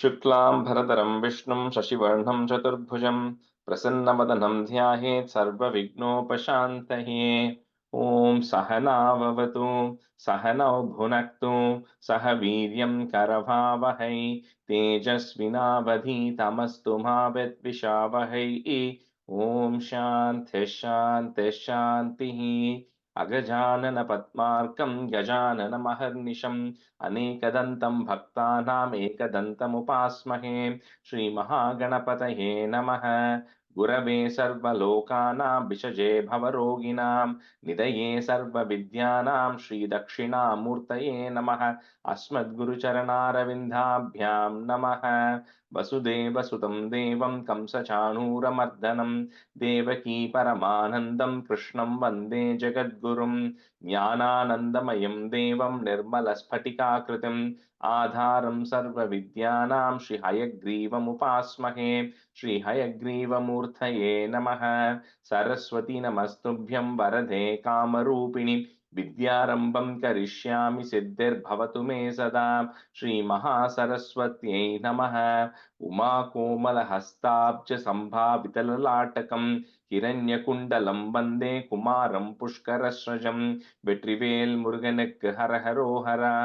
शुक्लांबरधरं विष्णुं शशिवर्णं चतुर्भुजं प्रसन्नवदनं ध्यायेत् सर्वविघ्नोपशान्तये। ॐ सहना भवतु सहनौ भुनक्तु सह वीर्यं करवावहै तेजस्विनावधीतमस्तु मा विद्विषावहै। ॐ शान्तिः शान्तिः शान्तिः। अगजानन पद्मार्कं गजाननमहर्निशम् अनेकदन्तं भक्तानाम् एकदन्तमुपास्महे। श्रीमहागणपतये नमः। गुरवे सर्वलोकानां विषजे भवरोगिणां निधये सर्वविद्यानां श्रीदक्षिणामूर्तये नमः। अस्मद्गुरुचरणारविन्दाभ्यां नमः। वसुदेवसुतं देवं कंसचाणूरमर्दनं देवकी परमानन्दं कृष्णं वन्दे जगद्गुरुं। ज्ञानानन्दमयं देवं निर्मलस्फटिकाकृतिम् आधारं सर्वविद्यानां श्रीहयग्रीवमुपास्महे। श्रीहयग्रीवमूर्तये नमः। सरस्वती नमस्तुभ्यं वरदे कामरूपिणि विद्यारम्भं करिष्यामि सिद्धिर्भवतु मे सदा। श्रीमहासरस्वत्यै नमः। उमाकोमलहस्ताब्ज सम्भावितललाटकं हिरण्यकुण्डलं वन्दे कुमारं पुष्करस्रजं। வெற்றிவேல் முருகனுக்கு ஹரஹரோஹரா.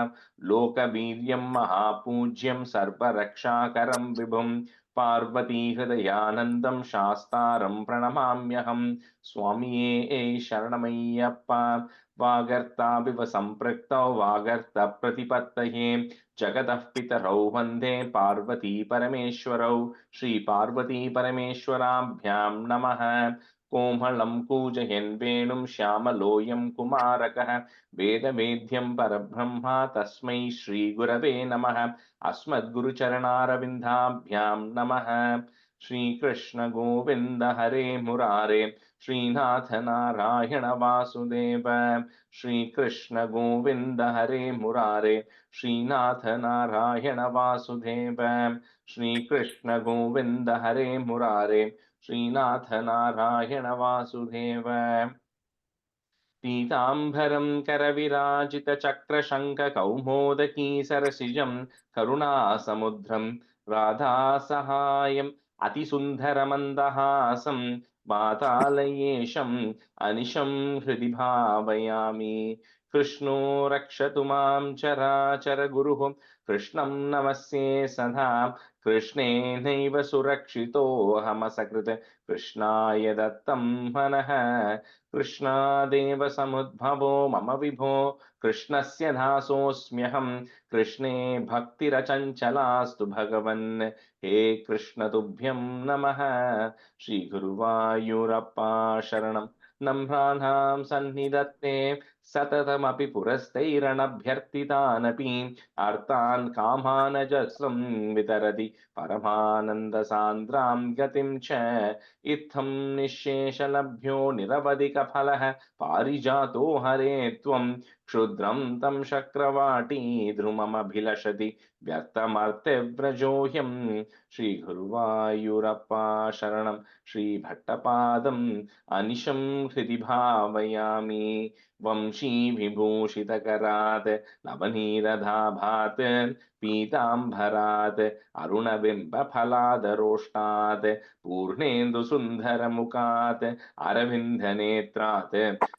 லோகவீரியம் மகாபூஜ்யம் சர்வரக்ஷாகரம் விபும் பார்வதி ஹிருதயானந்தம் சாஸ்தாரம் பிரணமாம்யகம். சுவாமியே சரணமையப்பா. வாகர்த்தாவிவ சம்பிரக்தௌ வாகர்த்த பிரதிபத்தயே जगतः पितरौ वन्दे पार्वती परमेश्वरौ। श्री पार्वती परमेश्वराभ्यां नमः। कोमलं कूजयन् वेणुं श्यामलोऽयं कुमारकः वेदवेद्यं परब्रह्म तस्मै श्रीगुरवे नमः। अस्मद्गुरुचरणारविन्दाभ्यां नमः। श्रीकृष्ण गोविन्द हरे मुरारे श्रीनाथ नारायण वासुदेव। श्रीकृष्ण गोविन्द हरे मुरारे श्रीनाथ नारायण वासुदेव। श्रीकृष्ण गोविन्द हरे मुरारे श्रीनाथ नारायण वासुदेव। पीताम्बरं करविराजितचक्रशङ्खकौमोदकी सरसिजं करुणासमुद्रं राधासहायम् अतिसुन्दरमन्दहासं वातालयेशम् अनिशं हृदि भावयामि। कृष्णो रक्षतु मां चराचर गुरुः कृष्णं नमस्ये सदा। कृष्णेनैव सुरक्षितोऽहमसकृत् कृष्णाय दत्तं मनः। कृष्णादेव समुद्भवो मम विभो कृष्णस्य दासोऽस्म्यहं। कृष्णे भक्तिरचञ्चलास्तु भगवन् हे कृष्ण तुभ्यं नमः। श्रीगुरुवायूरप्पा शरणं नम्राणां सन्निधत्ते सततमपि पुरस्तैरणभ्यर्थितानपि अर्थान् कामानजस्रं वितरति परमानन्दसान्द्रां गतिं च। इत्थं निःशेषलभ्यो निरवधिकफलः पारिजातो हरे त्वं क्षुद्रं तं शक्रवाटी ध्रुममभिलषति व्यर्थमर्त्यव्रजोऽयं। श्रीगुरुवायूरप्पा शरणं श्रीभट्टपादम् अनिशं हृदि भावयामि। वंशीविभूषितकरात् नवनीरदाभात् पीताम्बरात् अरुणबिम्बफलादरोष्टात् पूर्णेन्दुसुन्दरमुखात् अरविन्दनेत्रात्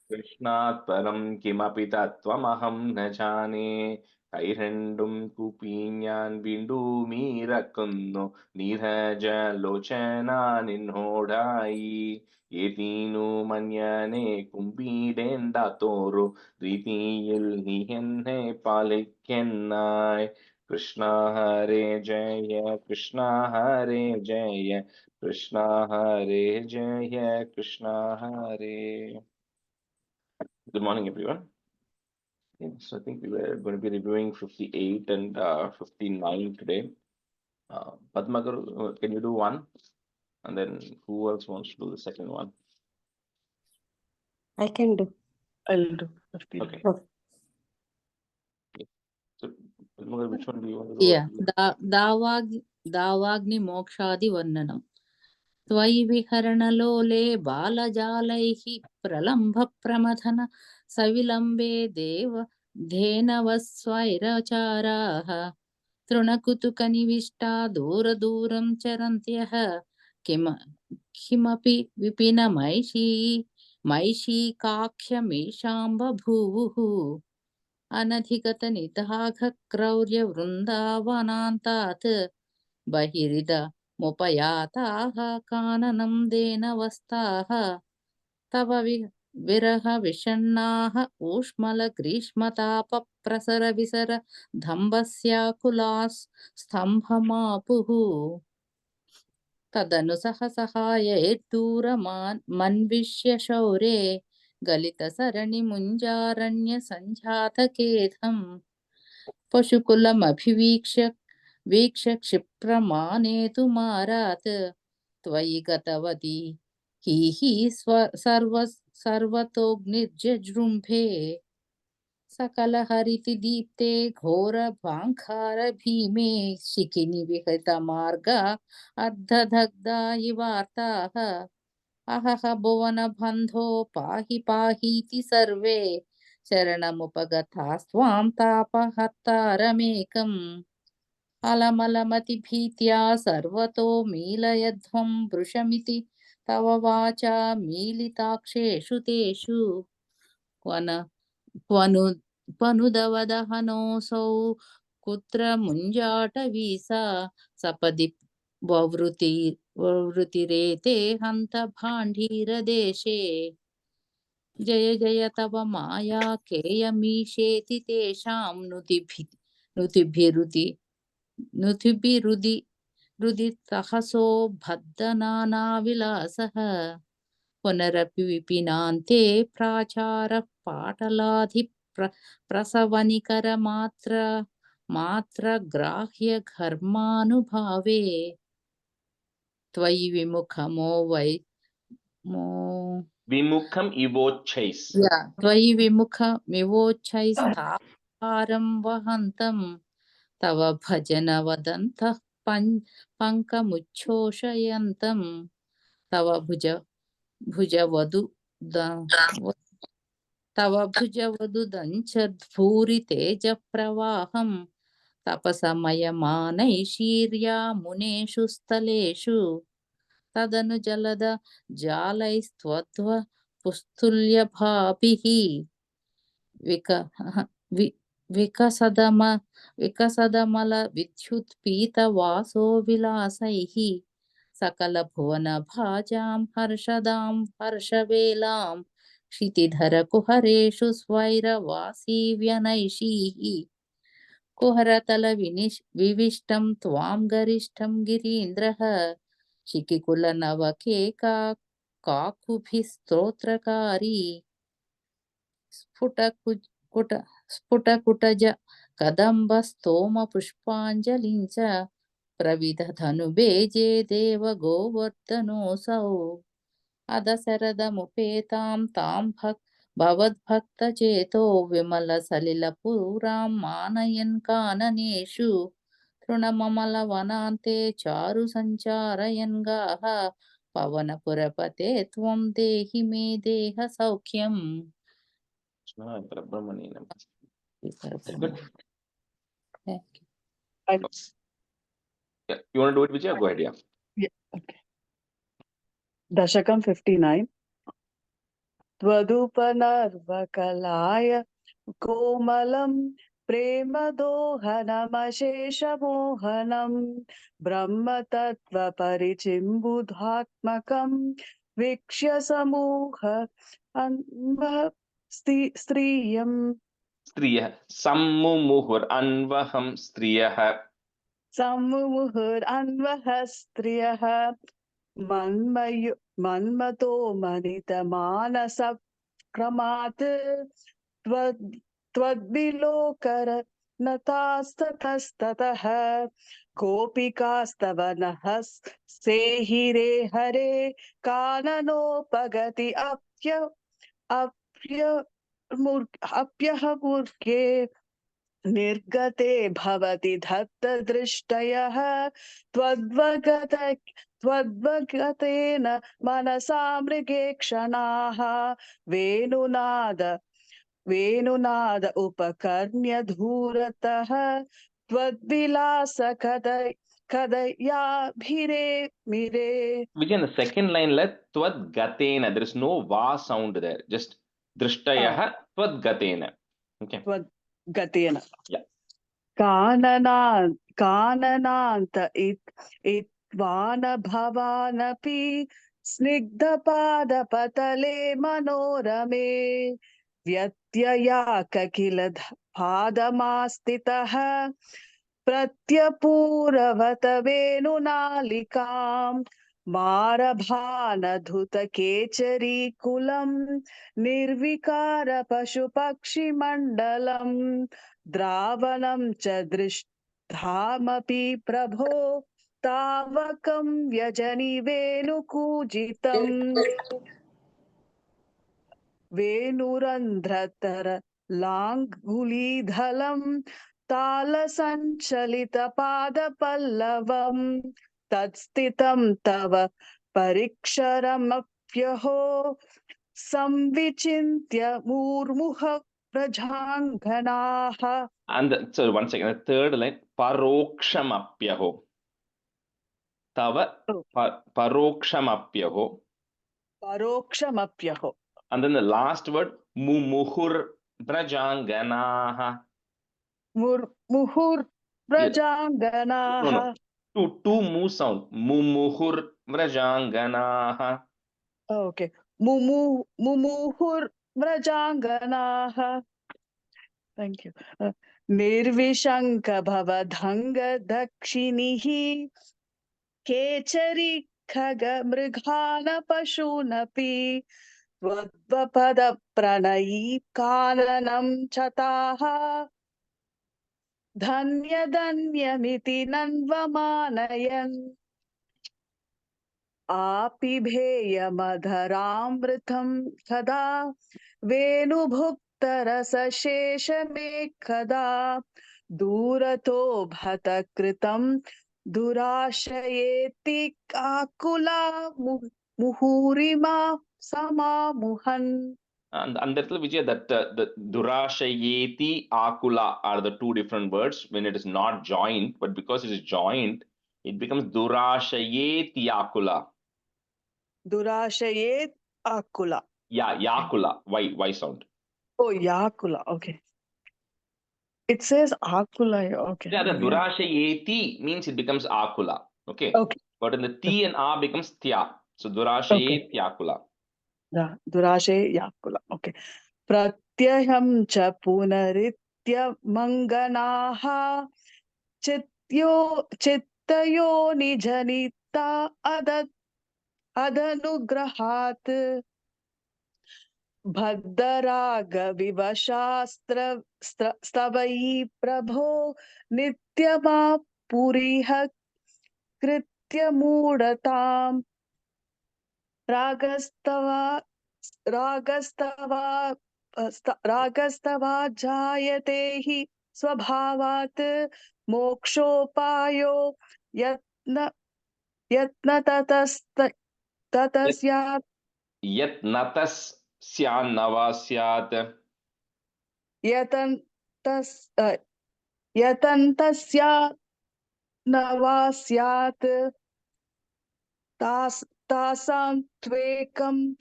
कृष्णात् परं किमपि तत्त्वमहं न जाने। കൈരണ്ടും കൂപ്പി ഞാൻ വീണ്ടുമീറക്കുന്നു നീരജലോചന നിന്നോടായി. ഏതീനു മഞ്ഞനെ കുമ്പിടേണ്ടാത്തോരു രീതിയിൽ നീ എന്നെ പാലിക്കെന്നായി. കൃഷ്ണ ഹരേ ജയ കൃഷ്ണ ഹരേ ജയ കൃഷ്ണ ഹരേ ജയ കൃഷ്ണ ഹരേ. Good morning, everyone. So I think we were going to be reviewing 58 and 59 today. Padma Garu, can you do one? And then who else wants to do the second one? I can do. I'll do 15. Okay. Okay. So Padma Garu, which one do you want to do? Yeah, दावाग्नि मोक्षादि वर्णनम्। त्वयि विहरणलोले बालजालैः प्रलम्भ प्रमथन सविलम्बे देव धेनवस्वैरचाराः తృణకుతుకనివిష్టా దూరదూరం చరంత్యః కిమపి మైషీకాఖ్యమేషాం బభూవుః అనధిగత నిదాఘ క్రౌర్య వృందావనాంతాత్ బహిరిదముపయాతాః కాననం దేనవస్తాః తవ విరహ విషణ్ణాః ఊష్మల గ్రీష్మతాప ప్రసర విసర దంభస్యాకులాస్ స్తంభమాపుః తదను సహసహాయైర్దూరమన్విష్య శౌరే గలిత సరణి ముంజారణ్య సంజాతకేధం పశుకులమభివీక్ష్య క్షిప్రమానేతు మారాత్ త్వయి గతవతి హి సర్వతోగ్నిర్జృంభే సకల హరితి దీప్తే ఘోర భాంఖార భీమే శిఖిని విహత మార్గ అర్ధదగ్ధా ఇవార్తాః అహః భువన బంధో పాహి పాహీతి survey శరణముపగతాస్త్వాం తాపహర్తారమేకం అలమలమతి భీత్యా సర్వతో మీలయధ్వం వృషమితి తవ వాచా మీలితాక్షేషు తేషు క్వనుదవదహనోऽసౌ కుత్ర ముంజాటవీసా సపది వవృతిరేతే హంత భాంఢీరదేశే జయ జయ తవ మాయా కేయమీషేతి తేషాం నుతిభిరుది తహసో భద్దనానా విలాసః పునరపి విపినాంతే ప్రాచారః పాటలాధి ప్రసవనికర మాత్ర గ్రాహ్య ఘర్మానుభావే త్వయి విముఖం ఇవోచ్చైస్ త్వయి విముఖమివోచ్చైస్తాహారం వహంతం తవ భజన వదంతః పంకముచ్ఛోషయంతం తవ భుజవదుదంచద్భూరి తేజ ప్రవాహం తపసమయమానైషీర్యా మునేషు స్థలేషు తదను జలద జాలైస్త్వద్వ పుస్తుల్యభాభిః వికసదమల విద్యుత్పీత వాసో విలాసైః సకల భువన భాజాం హర్షదాం హర్షవేలాం క్షితిధర కుహరేషు స్వైరవాసీవ్యనైషీః కుహరతల వివిష్టం త్వాం గరిష్టం గిరీంద్రః శిఖికుల నవకేకా కాకుభిస్తోత్రకారీ స్ఫుటకుటజ కదంబ స్తోమ పుష్పాంజలించ ప్రవిధధనుబేజే దేవ గోవర్ధనోऽసౌ అదశరథముపేతాం తాం భవద్భక్తచేతో విమల సలిల పురాం మానయన్ కాననేషు తృణమమల వనాంతే చారు సంచారయన్ గాః పవనపురపతే త్వం దేహి మే దేహ సౌఖ్యం. You want to do it, Vijay? Go ahead, yeah. Okay. Dasakam 59. Tvadupanarvakalaya komalam premadohanamasheshamohanam brahma tattva parichimbudhatmakam vikshya samoha anva striyam Striyah sammumuhur anvaham striyah sammumuhur anvah striyah మన్మతో మనిత Manasa క్రమాత్ త్వద్విలోకర నతాస్తతస్తతః గోపికాస్తవ నః సేహిరే Hare కాననోపగతి అప్యహమూర్ఖే నిర్గతే Bhavati దత్తదృష్టయః త్వద్వగతేన Manasa మృగే క్షణాః వేణునాద ఉపకర్ణ్య ధూరతః त्वद्विलास कदयाभिरे Mire. Vijay, the second line, let tvad gatena. There is no va sound there. Just drishtayah tvad gatena. Okay. त्वद्गतेन. Yeah. काननान्त इत्वान भवानपि स्निग्धपादपतले मनोरमे व्यत्ययाक किल पादमास्थितः प्रत्यपूरवत वेणुनालिकाम् मारभानधुतकेचरीकुलं निर्विकार पशुपक्षिमण्डलम् द्रावणं च दृष्टामपि प्रभो तावकं व्यजनि वेणुकूजितम् वेणुरन्ध्रतर लाङ्गुलीधलं तालसञ्चलितपादपल्लवम् तत्स्थितं तव परिक्षरमप्यहो संविचिन्त्य मुर्मुः प्रजाङ्गनाः. And so 1 second, the third line, parokshamapyaho. Tava parokshamapyaho. परोक्षमप्यहो. And then the last word, mumuhur brajanganaha. मुहुर् प्रजाङ्गनाः. No. Two mu sound. Mumuhur brajanganaha. Okay. मुमुहुर् व्रजाङ्गनाः. Thank you. निर्विशङ्क भवधङ्ग दक्षिणिः केचरी खग मृगान पशूनपि त्वद्वपद प्रणयी काननं चताः धन्य धन्यमिति नन्वमानयन् आपिभेयमधरामृतं सदा वेणुभुक्तरसशेषमेकदा दूरतो भत कृतं दुराशयेति काकुला मुहुरिमा समामुहन्. And that's Vijay, that the durashayeti akula are the two different words when it is not joined, but because it is joined, it becomes durashayeti akula. Durashayet akula. Yeah, yakula. Why sound? Oh, yakula. Okay. It says akula. Okay. Yeah, the durashayeti means it becomes akula. Okay. Okay. But in the ti and a becomes tya. So durashayeti akula. Yeah, durashe yakula. Okay. Pratyaham cha punaritya manganaha chittayo nijanita adanugrahat भद्दराग विवशास्त्र स्तवयी प्रभो नित्यमा पुरीह कृत्यमूढताम् रागस्तवा जायते हि स्वभावात् मोक्षोपायो यत्न ततस्यात् Yat natas syan navasyat. यतन्तस्या नवास्यात् तासां त्वेकं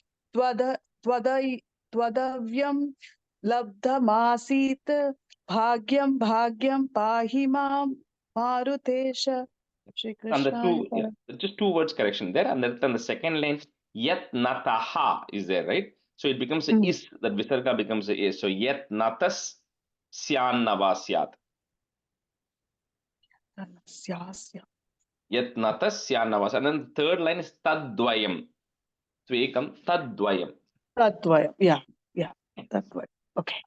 त्वदव्यं लब्धमासीत् भाग्यं पाहि मां मारुतेश. Shri And the Krishna. just two words correction there. And then the second line, yat nataha is there, right? So it becomes a is, that visarga becomes a is. So yat natas syan navasyat. Yat natas syan navasyat. And then the third line is tadvayam. Tvekam tadvayam. Tadvayam. Yeah. Tadvayam. Okay.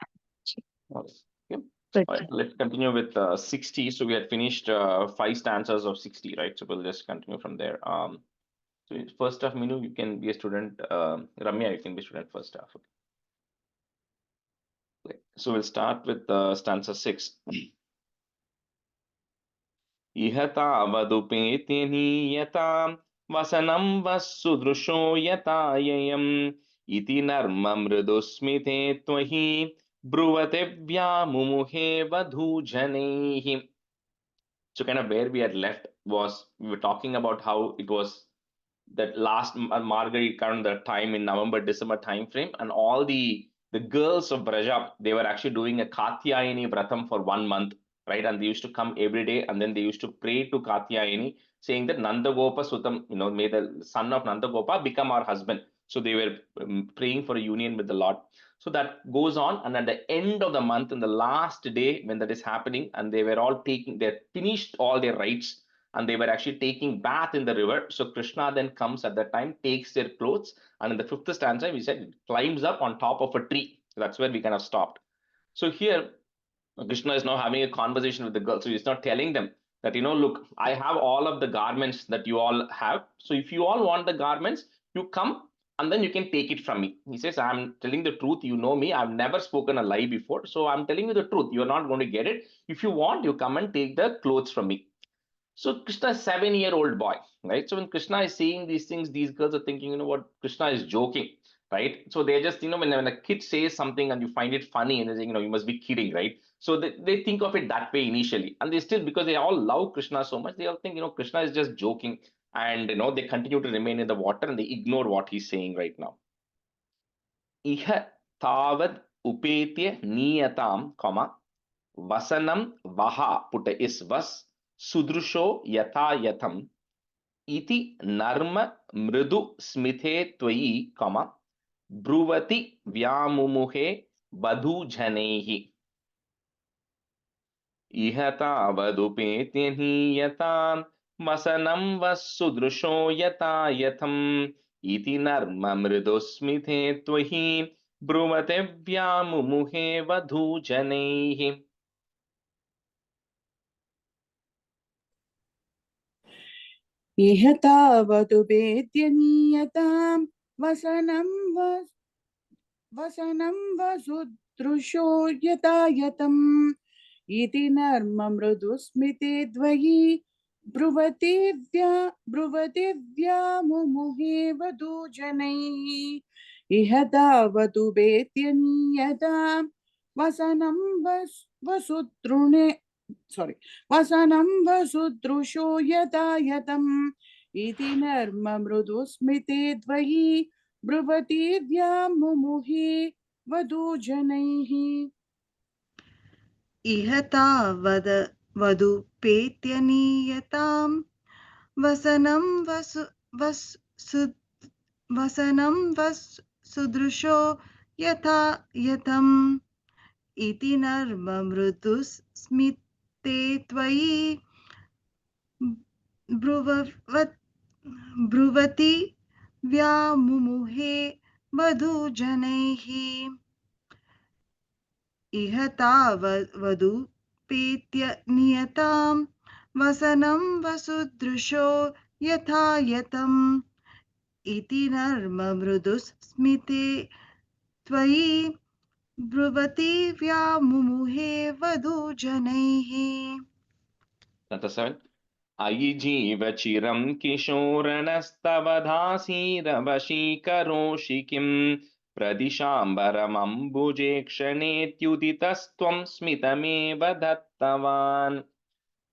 All right, let's continue with 60. So we had finished 5 stanzas of 60, right? So we'll just continue from there. So first half, Minu, you can be a student. Ramya, you can be a student first half. Okay. So we'll start with stanza 6. Ihata avadupeti niyata vasanam vasudrusho yatayayam iti narma mridusmite tvahi bruvate vyamumuhe vadhujanehi. So kind of where we had left was we were talking about how it was that last Margari kind of the time in November, December time frame, and all the girls of Braja, they were actually doing a Katyayani Vratam for 1 month, right? And they used to come every day, and then they used to pray to Katyayani, saying that Nanda Gopa Sutam, may the son of Nanda Gopa become our husband. So they were praying for a union with the Lord. So that goes on, and at the end of the month, in the last day when that is happening, and they were all they finished all their rites, and they were actually taking bath in the river. So Krishna then comes at that time, takes their clothes, and in the fifth stanza, we said it climbs up on top of a tree. That's where we kind of stopped. So here, Krishna is now having a conversation with the girl. So he's not telling them that, look, I have all of the garments that you all have. So if you all want the garments, you come and then you can take it from me. He says, I'm telling the truth. You know me. I've never spoken a lie before. So I'm telling you the truth. You're not going to get it. If you want, you come and take the clothes from me. So Krishna is 7-year-old boy, right? So when Krishna is saying these things, these girls are thinking, what, Krishna is joking, right? So they're just, when a kid says something and you find it funny and they're saying, you must be kidding, right? So they think of it that way initially. And they still, because they all love Krishna so much, they all think, Krishna is just joking. And, they continue to remain in the water and they ignore what he's saying right now. Iha tavad upetya niyatam, comma, vasanam vaha, put a is vas, sudrusho yata yatam, iti narma mridu smithe tvayi, comma, bruvati vyamumuhe badhu jhanehi. Iha tavadupetyaniyatam vasanam vasudrusho yata yatam, iti narma mridu smithe tvayi, bruvate vyamumuhe badhu jhanehi. इह तावदु वेद्यनीयतां वसनं वसुदृशो यतायतम् इति नर्म मृदुस्मिते द्वयि ब्रुवति व्यामुमुहे वधूजनैः इह तावदु वेद्यनीयतां वसनं वसुदृशो यतायतम् इति नर्म मृदुस्मिते द्वयि ब्रुवति व्यामुमुहे वधूजनैः इह तावदवधूपेत्यनीयतां वसनं वसुदृशो यथा यथम् इति नर्म मृदुस्मिते त्वयि ब्रुवति व्यामुमुहे वधूजनैः इह तावदवधूपेत्यनीयतां वसनं वसुदृशो यथा यथम् इति नर्म मृदुस्मिते त्वयि ब्रुवति व्यामुमुहे वधूजनैः. Chapter 7. Ayi jiva chiram kishoranastavaधासीरवशीकरोषि किं pradishambaramambuje kshanetyuditastvam smitameva dattavan.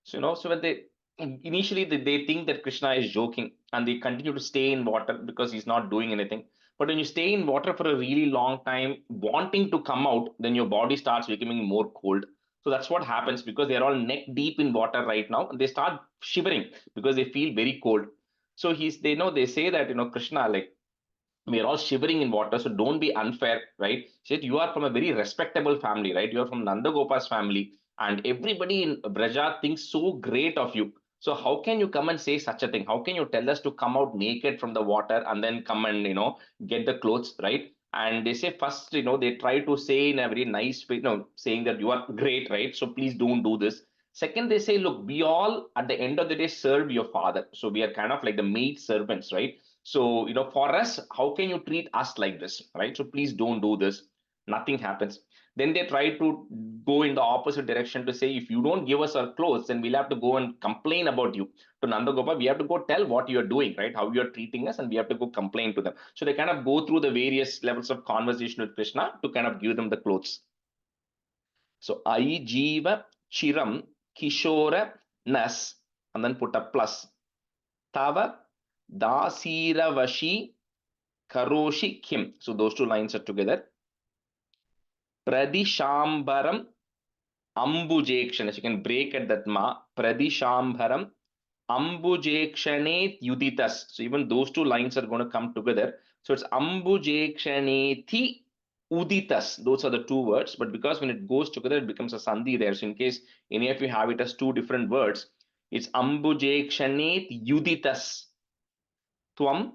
So when they initially they think that Krishna is joking and they continue to stay in water because he's not doing anything. But when you stay in water for a really long time, wanting to come out, then your body starts becoming more cold. So that's what happens because they're all neck deep in water right now, and they start shivering because they feel very cold. So they say that Krishna, like, we are all shivering in water, so don't be unfair, right? Said you are from a very respectable family, right? You are from Nanda Gopa's family, and everybody in Braja thinks so great of you. So how can you come and say such a thing? How can you tell us to come out naked from the water and then come and get the clothes, right? And they say first, they try to say in a very nice way, saying that you are great, right? So please don't do this. Second, they say, look, we all at the end of the day serve your father. So we are kind of like the maid servants, right? So, for us, how can you treat us like this, right? So please don't do this. Nothing happens. Then they try to go in the opposite direction to say, if you don't give us our clothes, then we'll have to go and complain about you. To Nanda Gopal, we have to go tell what you're doing, right? How you're treating us, and we have to go complain to them. So they kind of go through the various levels of conversation with Krishna to kind of give them the clothes. So, Ai Jiva Chiram Kishora nas, and then put a plus. Tava dasiravashi karoshi kim. So those two lines are together. Pradishambaram ambujekshane. So you can break at that ma. Pradishambaram ambujekshane yuditas. So even those two lines are going to come together. So it's ambujekshane uditas. Those are the two words. But because when it goes together, it becomes a sandhi there. So in case any of you have it as two different words, it's ambujekshane yuditas. Tvam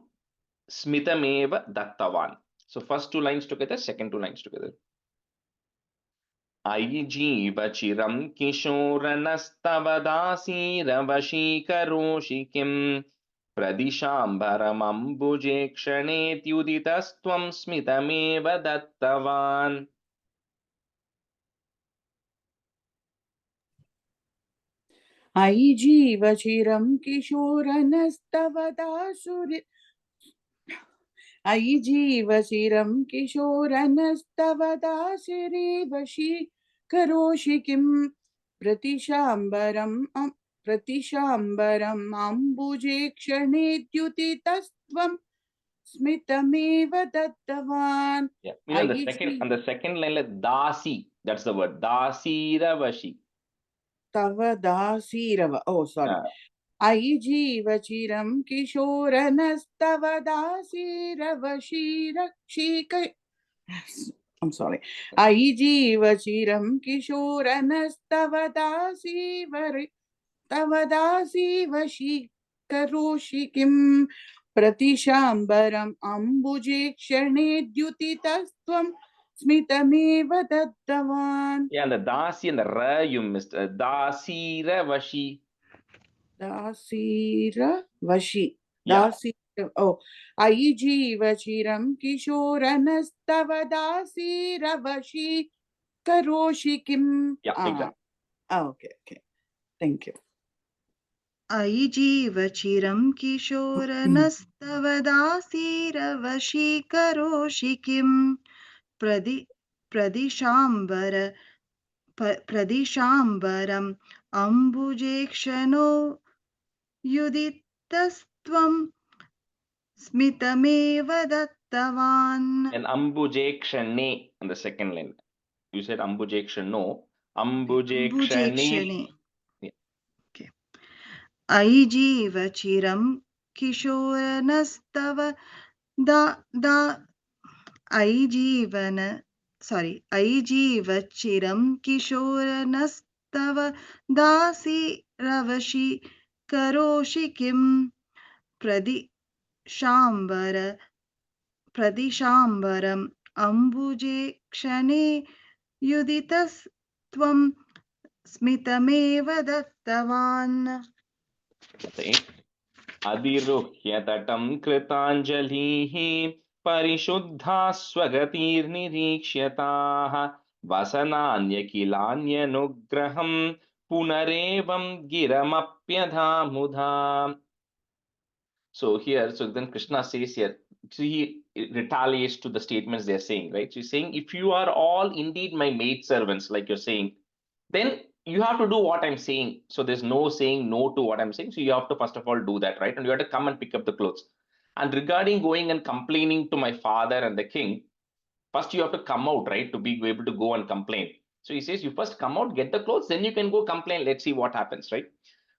smitameva dattavan. So first two lines together, second two lines together. अयि जीव चिरं किशोरनस्तव दासीरवशीकरोषि किं प्रदिशाम्बरमम्बुजे क्षणेत्युदितस्त्वं स्मितमेव दत्तवान्. अयि जीव चिरं किशोरनस्तव दासुरि अयि जीव चिरं किशोरनस्तव दासिरेवशी करोषि किं प्रतिशाम्बरम् अम्बुजे क्षणेद्युतितस्त्वं स्मितमेव दत्तवान्. Yeah, on the second line, like dasi, that's the word. Dasiravashi. Tava dasirava. Oh, sorry. अयि जीव चिरं किशोरनस्तव दासीरवशीरक्षिक I'm sorry. अयि जीव चिरं किशोरनस्तव दासीवशीकरोषि किं प्रतिशाम्बरम् अम्बुजे क्षणेद्युतितस्त्वं स्मितमेव दत्तवान्. Yeah, and the dasi and the ra you missed. Dasiravashi. दासीरवशी Yeah. Oh, अयि जीव चिरं किशोरनस्तव दासीरवशी करोषि किं. Yeah, exactly. Okay. Thank you. अयि जीव चिरं किशोरनस्तव दासीरवशीकरोषि किं प्रदिशाम्बरम् अम्बुजेक्षणो युदितस्त्वं स्मितमेव दत्तवान्. And ambujekshane on the second line. You said ambujekshano. Ambujekshane. Okay. अयि जीव चिरं किशोरनस्तव अयि जीव चिरं किशोरनस्तव दासीरवशी करोषि किं प्रदिशाम्बरम् अम्बुजे क्षणे युदितस्त्वं स्मितमेव दत्तवान्. अधिरुह्य तटं कृताञ्जलिः परिशुद्धा स्वगतिर्निरीक्ष्यताः वसनान्यकिलान्यनुग्रहं पुनरेवं गिरमप्यधामुधा. So then Krishna says here, so he retaliates to the statements they're saying, right? So he's saying, if you are all indeed my maid servants, like you're saying, then you have to do what I'm saying. So there's no saying no to what I'm saying. So you have to first of all do that, right? And you have to come and pick up the clothes. And regarding going and complaining to my father and the king, first you have to come out, right? To be able to go and complain. So he says, you first come out, get the clothes, then you can go complain. Let's see what happens, right?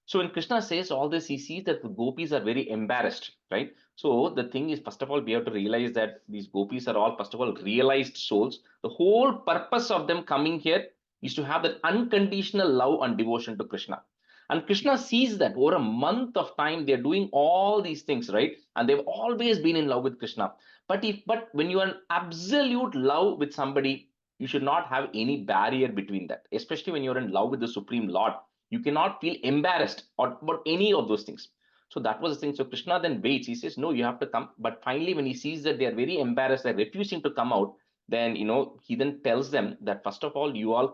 So when Krishna says all this, he sees that the gopis are very embarrassed, right? So the thing is, first of all, we have to realize that these gopis are all, first of all, realized souls. The whole purpose of them coming here is to have that unconditional love and devotion to Krishna. And Krishna sees that over a month of time, they're doing all these things, right? And they've always been in love with Krishna. But when you are in absolute love with somebody, you should not have any barrier between that, especially when you're in love with the Supreme Lord. You cannot feel embarrassed about any of those things. So that was the thing. So Krishna then waits. He says, no, you have to come. But finally, when he sees that they are very embarrassed, they're refusing to come out, then, he then tells them that, first of all, you all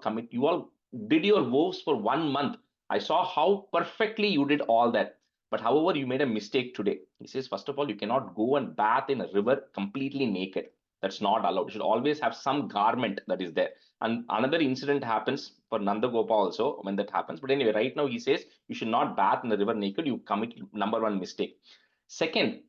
did your vows for 1 month. I saw how perfectly you did all that. But however, you made a mistake today. He says, first of all, you cannot go and bath in a river completely naked. That's not allowed. You should always have some garment that is there. And another incident happens. for Nanda Gopa also when that happens. But anyway, right now he says you should not bath in the river naked. You commit number one mistake. Second,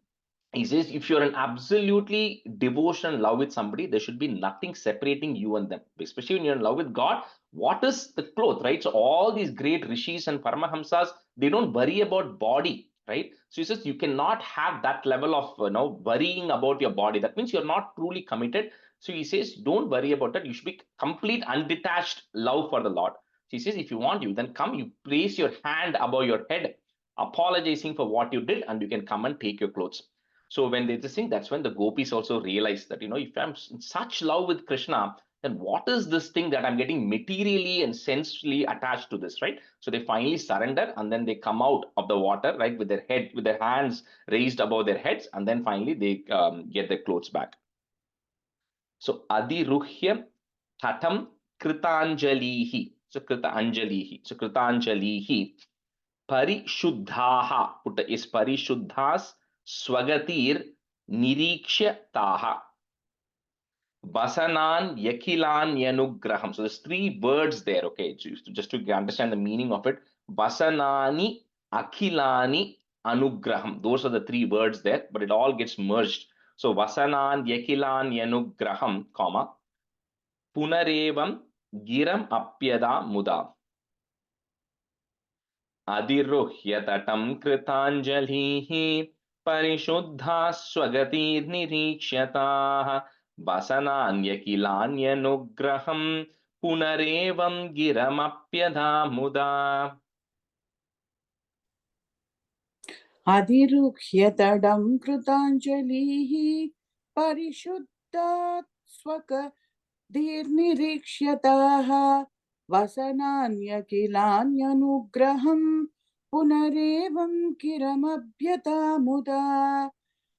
he says if you're an absolutely devotion and love with somebody, there should be nothing separating you and them, especially when you're in love with God. What is the cloth, right? So all these great rishis and paramahamsas, they don't worry about body, right? So he says you cannot have that level of worrying about your body. That means you're not truly committed. So he says don't worry about that. You should be complete undetached love for the Lord. So he says if you want, you then come, you place your hand above your head, apologizing for what you did, and you can come and take your clothes. So when they sing, that's when the gopis also realize that, if I'm in such love with Krishna, then what is this thing that I'm getting materially and sensually attached to this, right? So they finally surrender, and then they come out of the water, right, with their hands raised above their heads, and then finally they get their clothes back. So adiruhya tatam kritanjalihi. So kritanjalihi. Parishuddhaha, put the is parishuddhas swagatir nirikshataha. Vasanan yakilan yanugraham. So there's three words there, okay, just to understand the meaning of it. Vasanani, akilani, anugraham. Those are the three words there, but it all gets merged. So Vasanan yakilan yanugraham, comma, punarevam giram apyada muda. अधिरुह्य तटं कृताञ्जलिः परिशुद्धाः स्वगतिर्निरीक्ष्यताः वसनान्यकिलान्यनुग्रहं पुनरेवं गिरमप्यधामुदा. अधिरुह्यतडं कृताञ्जलिः परिशुद्धात् स्वकधीर्निरीक्ष्यताः वसनान्यकिलान्यनुग्रहं पुनरेवं गिरमभ्यतामुदा.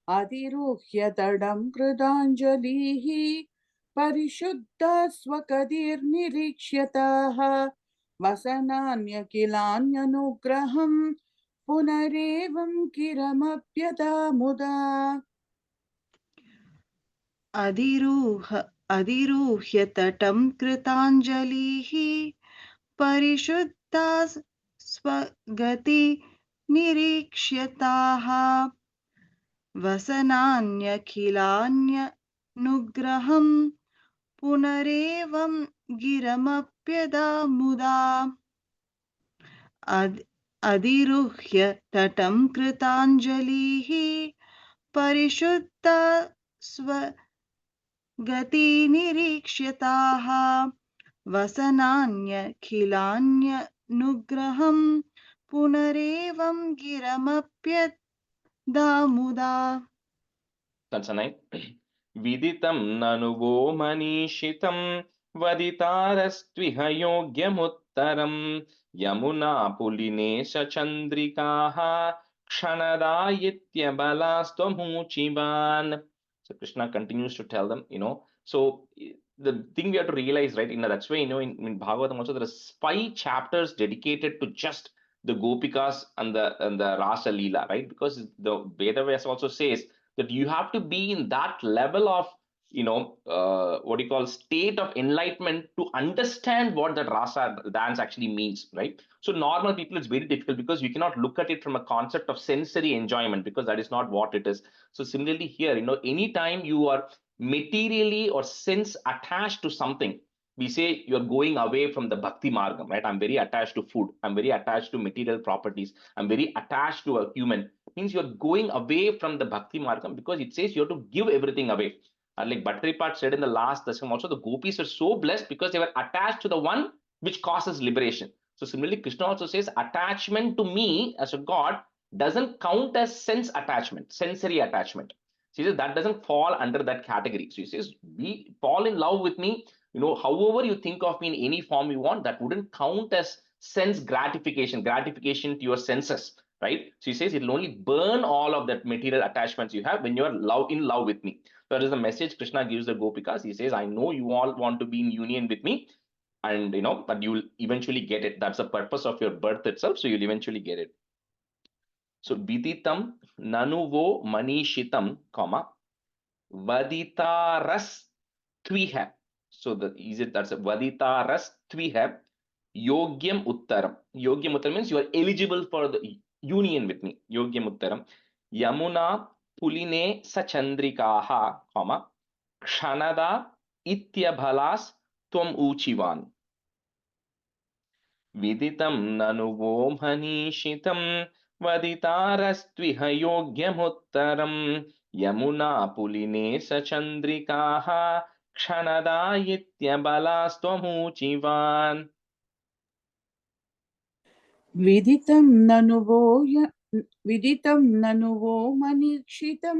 अधिरुह्यतडं कृताञ्जलिः परिशुद्धात् स्वकधीर्निरीक्ष्यताः वसनान्यकिलान्यनुग्रहं पुनरेवं गिरमभ्यतामुदा. अधिरूह्य तटं कृताञ्जलिः परिशुद्धा स्वगति निरीक्ष्यताः वसनान्यखिलान्यनुग्रहं पुनरेवं गिरमप्यदामुदा. अधिरुह्य तटं कृताञ्जलिः परिशुद्धा स्वगतिनिरीक्ष्यताः वसनान्यखिलान्यनुग्रहं पुनरेवं गिरमप्यदामुदा. That's a nine. Viditam nanuvo manishitam vaditarastviha yogyamuttaram yamuna pulinesha chandrikaha kshanadayitya balastvamuchivan. So Krishna continues to tell them, so the thing we have to realize, right, that's why, in Bhagavatam also there are 5 chapters dedicated to just the Gopikas and the Rasa Leela, right? Because the Vedas also says that you have to be in that level of what do you call state of enlightenment to understand what that rasa dance actually means, right? So normal people, it's very difficult because you cannot look at it from a concept of sensory enjoyment, because that is not what it is. So similarly here, anytime you are materially or sense attached to something, we say you're going away from the bhakti margam, right? I'm very attached to food, I'm very attached to material properties, I'm very attached to a human. Means you're going away from the bhakti margam, because it says you have to give everything away. Like Bhattripat said in the last dasakam also, the gopis are so blessed because they were attached to the one which causes liberation. So similarly, Krishna also says attachment to me as a god doesn't count as sense attachment, sensory attachment. So he says that doesn't fall under that category. So he says, be fall in love with me, however you think of me in any form you want, that wouldn't count as sense gratification to your senses, right? So he says it'll only burn all of that material attachments you have when you're in love with me. So that is the message Krishna gives the Gopikas. He says, I know you all want to be in union with me, and but you'll eventually get it. That's the purpose of your birth itself. So you'll eventually get it. So viditam nanuvo manishitam, comma, vaditaras tviha. So that's a vaditaras tviha Yogyam Uttaram. Yogyam Uttaram means you are eligible for the union with me. Yogyam Uttaram. Yamuna Puline Sachandrikaha, comma, Kshanada Ityabhalas Tvam Uchivan. Viditam nanu vo manishitam vaditarastviha yogyamuttaram Yamuna Puline Sachandrikaha Kshanada Ityabhalas Tvam Uchivan. विदितं ननु वो मनीक्षितं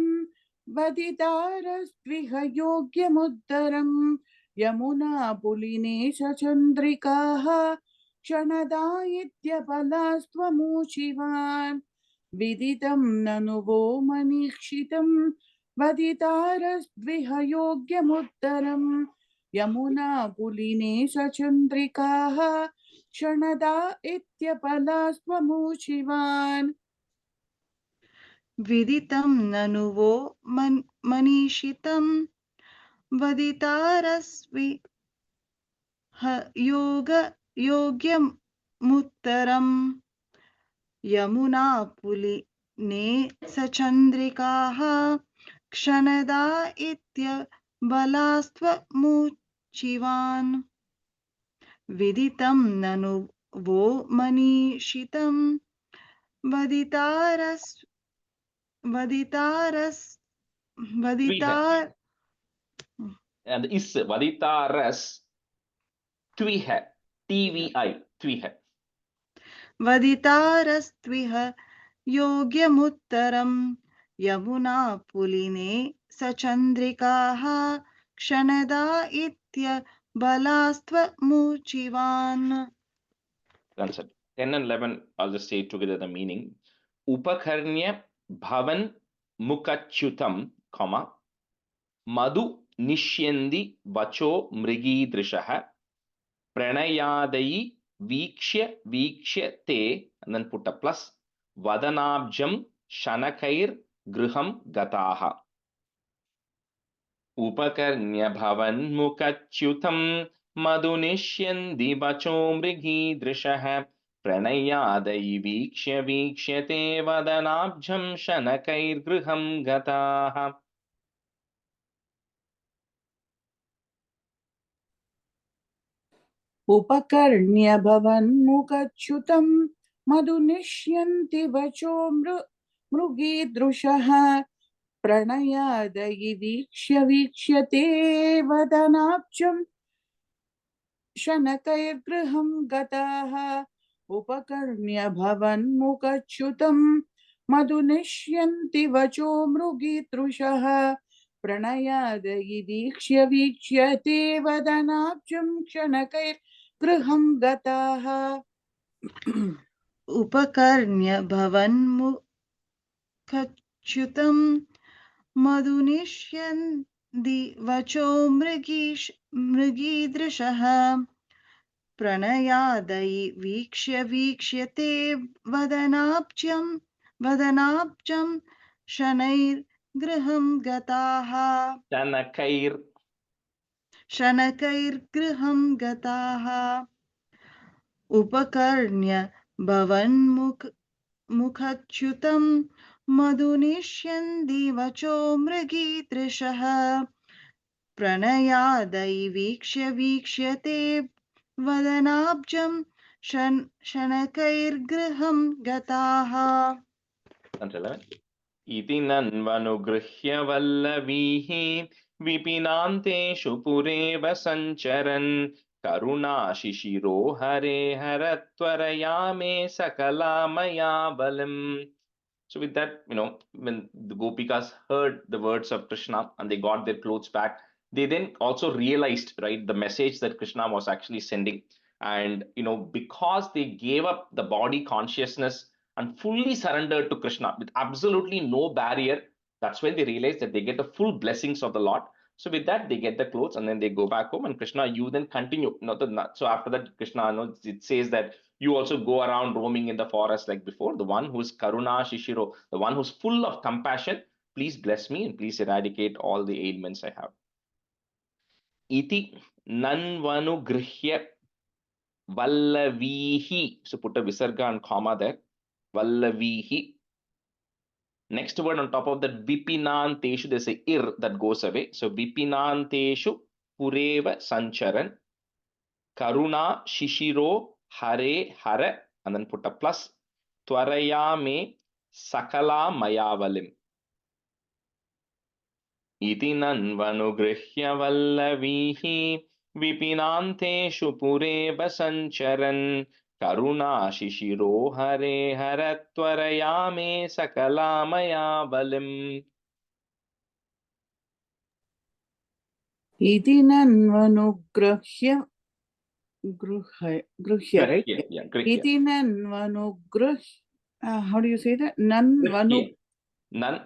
वदितारस्त्विह योग्यमुत्तरं यमुना पुलिने सचन्द्रिकाः क्षणदा इत्यबलास्त्वमूचिवान् विदितं ननु वो मनीक्षितं वदितारस्त्विह योग्यमुत्तरं यमुना पुलिने सचन्द्रिकाः क्षणदा इत्यबलास्त्वमूचिवान् विदितं ननु वो मनीषितं वदितारस्विह योग्यमुत्तरं यमुना पुलिने सचन्द्रिकाः क्षणदा इत्यबलास्त्वमूचिवान् विदितं ननु वो मनीषितं And is vaditaras tviha, tvi, tviha. वदितारस्त्विह योग्यमुत्तरं Yamuna पुलिने सचन्द्रिकाः क्षणदा इत्यबलास्त्वमूचिवान्. Answer. 10 and 11, I'll just say together the meaning. Upakarnya bhavan mukachyutam, comma, madhu nishyandi vacho mrigidrishaha pranayadayi vikshya te, and then put a plus, vadanabjam shanakair griham gataha. Upakarnya bhavan mukachyutam madhunishyandi vacho mrigidrishaha pranayadayi vikshya te vadanabjam shanakair griham gataha. उपकर्ण्य भवन्मुखच्युतं मधुनिष्यन्ति वचो मृगीदृशः प्रणयादयि वीक्ष्यते वदनाब्जं शनकैर्गृहं गताः उपकर्ण्य भवन्मुखच्युतं मधुनिष्यन्ति वचो मृगीदृशः प्रणयादयि वीक्ष्यते वदनाब्जं क्षणकैर्गृहं गताः उपकर्ण्य भवन्मुखच्युतं मधुनिष्यन्ति वचो मृगीदृशः प्रणयादयि वीक्ष्यते वदनाब्जं शनैर्गृहं गताः. शनकैर्गृहं गताः. उपकर्ण्य भवन्मुखच्युतं मधुनिष्यन्ति वचो मृगीदृशः प्रणयादयि वीक्ष्यते वदनाब्जं शनकैर्गृहं गताः. Iti nanvanugruhya vallavihi vipinanteshu pureva sancharan karuna shishiro hare haratvarayame sakalamaya balam. So with that, when the Gopikas heard the words of Krishna and they got their clothes back, they then also realized, right, the message that Krishna was actually sending. And, because they gave up the body consciousness and fully surrendered to Krishna with absolutely no barrier, that's when they realized that they get the full blessings of the Lord. So with that, they get the clothes and then they go back home. And Krishna, you then continue. So after that, Krishna, it says that you also go around roaming in the forest like before. The one who is Karuna Shishiro, the one who's full of compassion, please bless me and please eradicate all the ailments I have. Iti nanvanugrihya Vallavihi. So put a visarga and comma there. Vallavihi. Next word on top of that, Vipinanteshu, there's a ir that goes away. So Vipinanteshu Pureva Sancharan. Karuna Shishiro Hare Hara. And then put a plus. Twarayame Sakala Mayavalim. Iti nanvanugrihya vallavihi vipinanteshu pureva sancharan karuna shishiro hare haratvarayame sakalamaya valim. Iti nanvanugruhya gruhya, right? Yeah, grihya. Iti nanvanugruh. How do you say that? Nanvanu.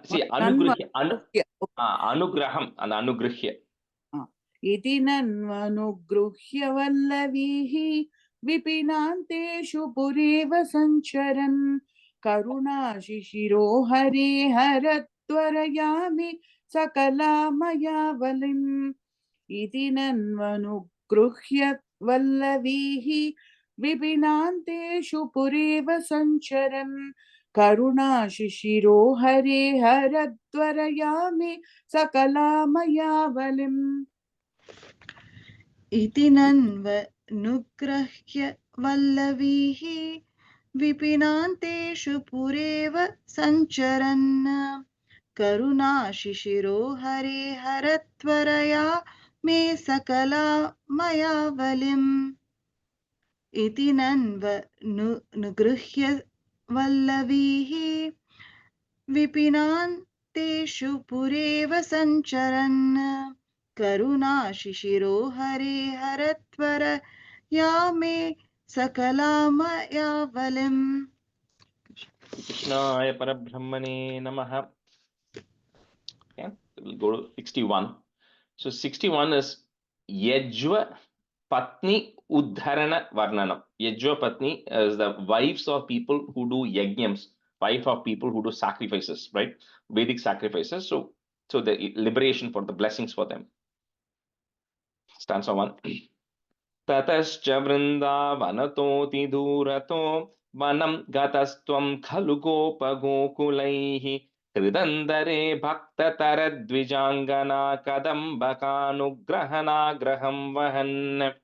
See, Nanvanugrihya. anugraham and anugrihya. Iti nanvanugruhya vallavihi vipinanteshu pureva sancharan karuna shishiro hare haratvarayami sakalamaya valim. Iti nanvanugruhya vallavihi vipinanteshu pureva sancharan karuna shishiro hare haratvarayami sakalamaya valim. Iti nanvanugrahya vallaviः vipinanteshu pureva sancharan karunashishiro hare haratvaraya me sakala maya valim. Iti nanvanugrahya vallaviः vipinanteshu pureva sancharan karuna shishiro hare haratvara yame sakalamaya valim. Krishnaya Parabrahmane Namaha. Okay, we'll go to 61. So 61 is Yajva Patni Uddharana Varnanam. Yajva Patni is the wives of people who do yajnams, wife of people who do sacrifices, right? Vedic sacrifices. So the liberation for the blessings for them. Stanza 1. Tatascha vrindavanatoti durato vanam gatastvam khalu gopa gokulaihi hridandare bhakta taradvijangana kadambakanugrahana graham vahan.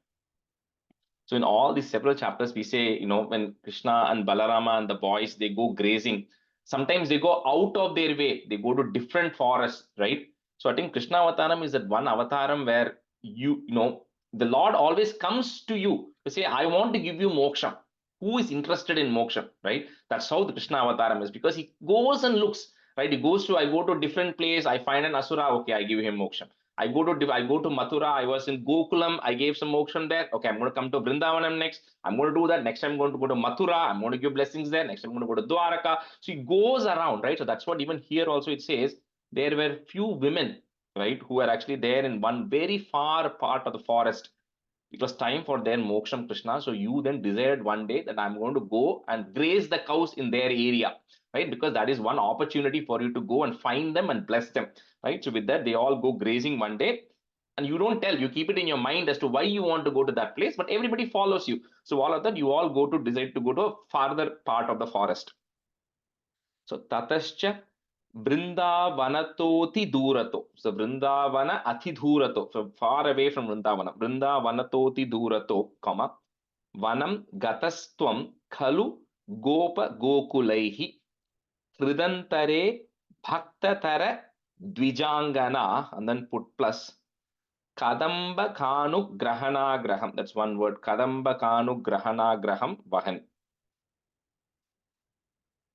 So in all these several chapters, we say, when Krishna and Balarama and the boys, they go grazing, sometimes they go out of their way, they go to different forests, right? So I think Krishna Avataram is that one avataram where the Lord always comes to you to say, I want to give you moksha. Who is interested in moksha, right? That's how the Krishna Avataram is, because he goes and looks, right? I go to a different place, I find an asura, okay, I give him moksha. I go to Mathura, I was in Gokulam, I gave some moksha there. Okay, I'm going to come to Vrindavanam next. I'm going to do that. Next time I'm going to go to Mathura, I'm going to give blessings there. Next time I'm going to go to Dwaraka. So he goes around, right? So that's what even here also it says, there were few women, right, who were actually there in one very far part of the forest. It was time for their moksham, Krishna. So you then desired one day that I'm going to go and graze the cows in their area, right? Because that is one opportunity for you to go and find them and bless them, right? So with that, they all go grazing one day. And you don't tell, you keep it in your mind as to why you want to go to that place, but everybody follows you. So all of that, you all decide to go to a farther part of the forest. So tatascha Vrindavanatoti durato. So Vrindavana ati durato. So far away from Vrindavana. Vrindavanatoti durato, comma. Vanam gatastvam khalu gopa gokulaihi. Hridantare bhaktatara dvijangana. And then put plus. Kadamba kanu grahana graham. That's one word. Kadamba kanu grahana graham vahan.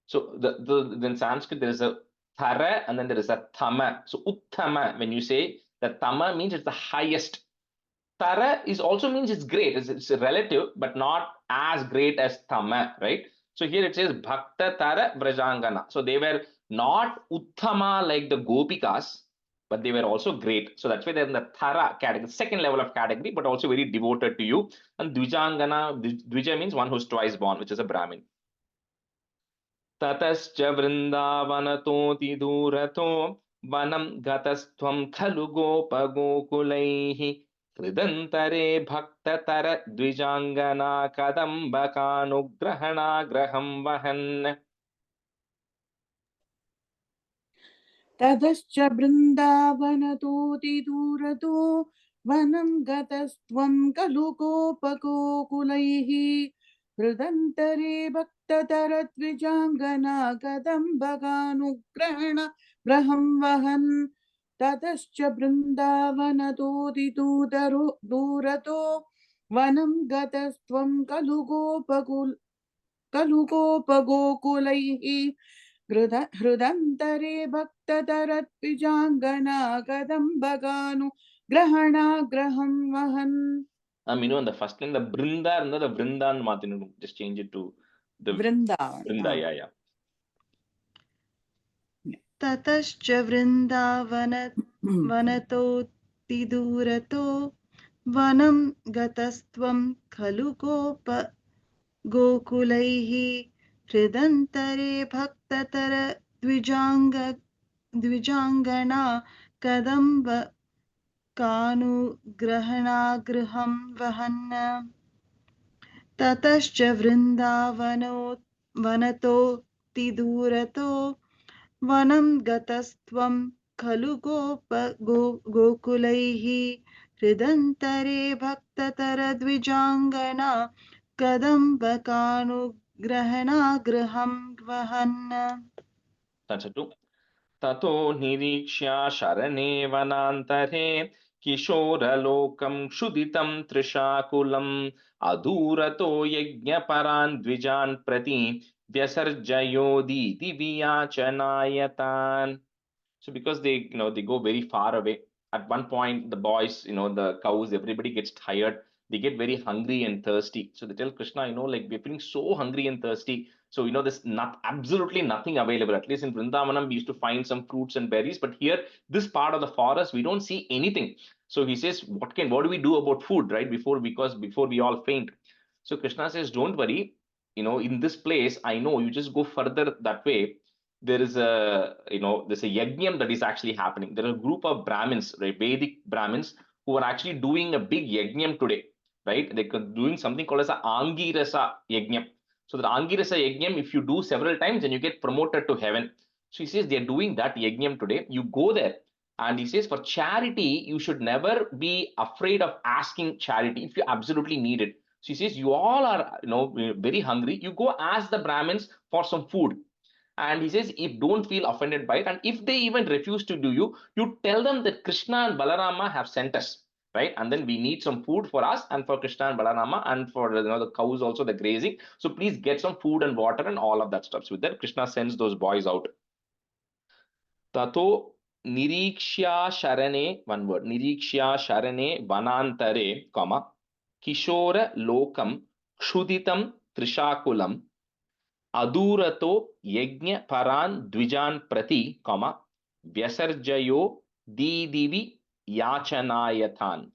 So in Sanskrit there is a thara and then there is a thama. So uttama, when you say that tama means it's the highest. Tara is also means it's great. It's relative, but not as great as tama, right? So here it says bhakta tara vrajangana. So they were not uttama like the gopikas, but they were also great. So that's why they're in the thara category, second level of category, but also very devoted to you. And dvijangana, dvija means one who's twice born, which is a Brahmin. ततश्च वृन्दावनतोति दूरतो वनं गतस्त्वं खलु गोपगोकुलैः Hridantare bhaktatara dvijangana kadambakanugrahana graham vahan. ततश्च बृन्दावनतोऽतिदूरतो वनं गतस्त्वं खलु गोपगोकुलैः हृदन्तरे भक्ततरद्विजाङ्गना कदम्बकानुग्रहण ग्रहं वहन् ततश्च दूरतो वनं गतस्त्वं खलु गोपगोकुलैः हृदन्तरे भक्ततरद्विजाङ्गना कदम्बकानु ग्रहणाग्रहं वहन्. In the first line, the Brinda, and the Vrindan Matinu, just change it to the Vrindavan. Brinda, yeah. ततश्च वृन्दावनतोऽतिदूरतो वनं गतस्त्वं खलु गोकुलैः हृदन्तरे द्विजाङ्गना कदम्बकानुग्रहणागृहं वहन् ततश्च वृन्दावनतोऽतिदूरतो वनं गतस्त्वं खलु गोकुलैः हृदन्तरे भक्ततरद्विजाङ्गना कदम्बकानुग्रहणागृहं वहन्. That's it too. Tato nirikshya sharane vanantare kishoralokam kshuditam trishakulam adurato yajnaparan dvijan prati vyasarjayodi diviyachanayatan. So because they, they go very far away. At one point, the boys, the cows, everybody gets tired. They get very hungry and thirsty. So they tell Krishna, like we're feeling so hungry and thirsty. So, there's absolutely nothing available. At least in Vrindavanam, we used to find some fruits and berries. But here, this part of the forest, we don't see anything. So he says, what do we do about food, right? Before we all faint. So Krishna says, don't worry. In this place, I know you just go further that way. There is there's a yajnam that is actually happening. There are a group of Brahmins, right, Vedic Brahmins, who are actually doing a big yajnam today, right? They're doing something called as a Angirasa yajnam. So the Angirasa yajnam, if you do several times, then you get promoted to heaven. So he says they're doing that yajnam today. You go there, and he says for charity, you should never be afraid of asking charity if you absolutely need it. So he says you all are very hungry. You go ask the Brahmins for some food. And he says, if don't feel offended by it, and if they even refuse to do you tell them that Krishna and Balarama have sent us, right? And then we need some food for us and for Krishna and Balarama and for the cows also, the grazing. So please get some food and water and all of that stuff. So with that, Krishna sends those boys out. Tato nirikshya sharane, one word, nirikshya sharane vanantare, comma, kishora lokam kshuditam trishakulam adurato yajna paran dvijan prati, comma, vyasarjayo didivi yachanayathan.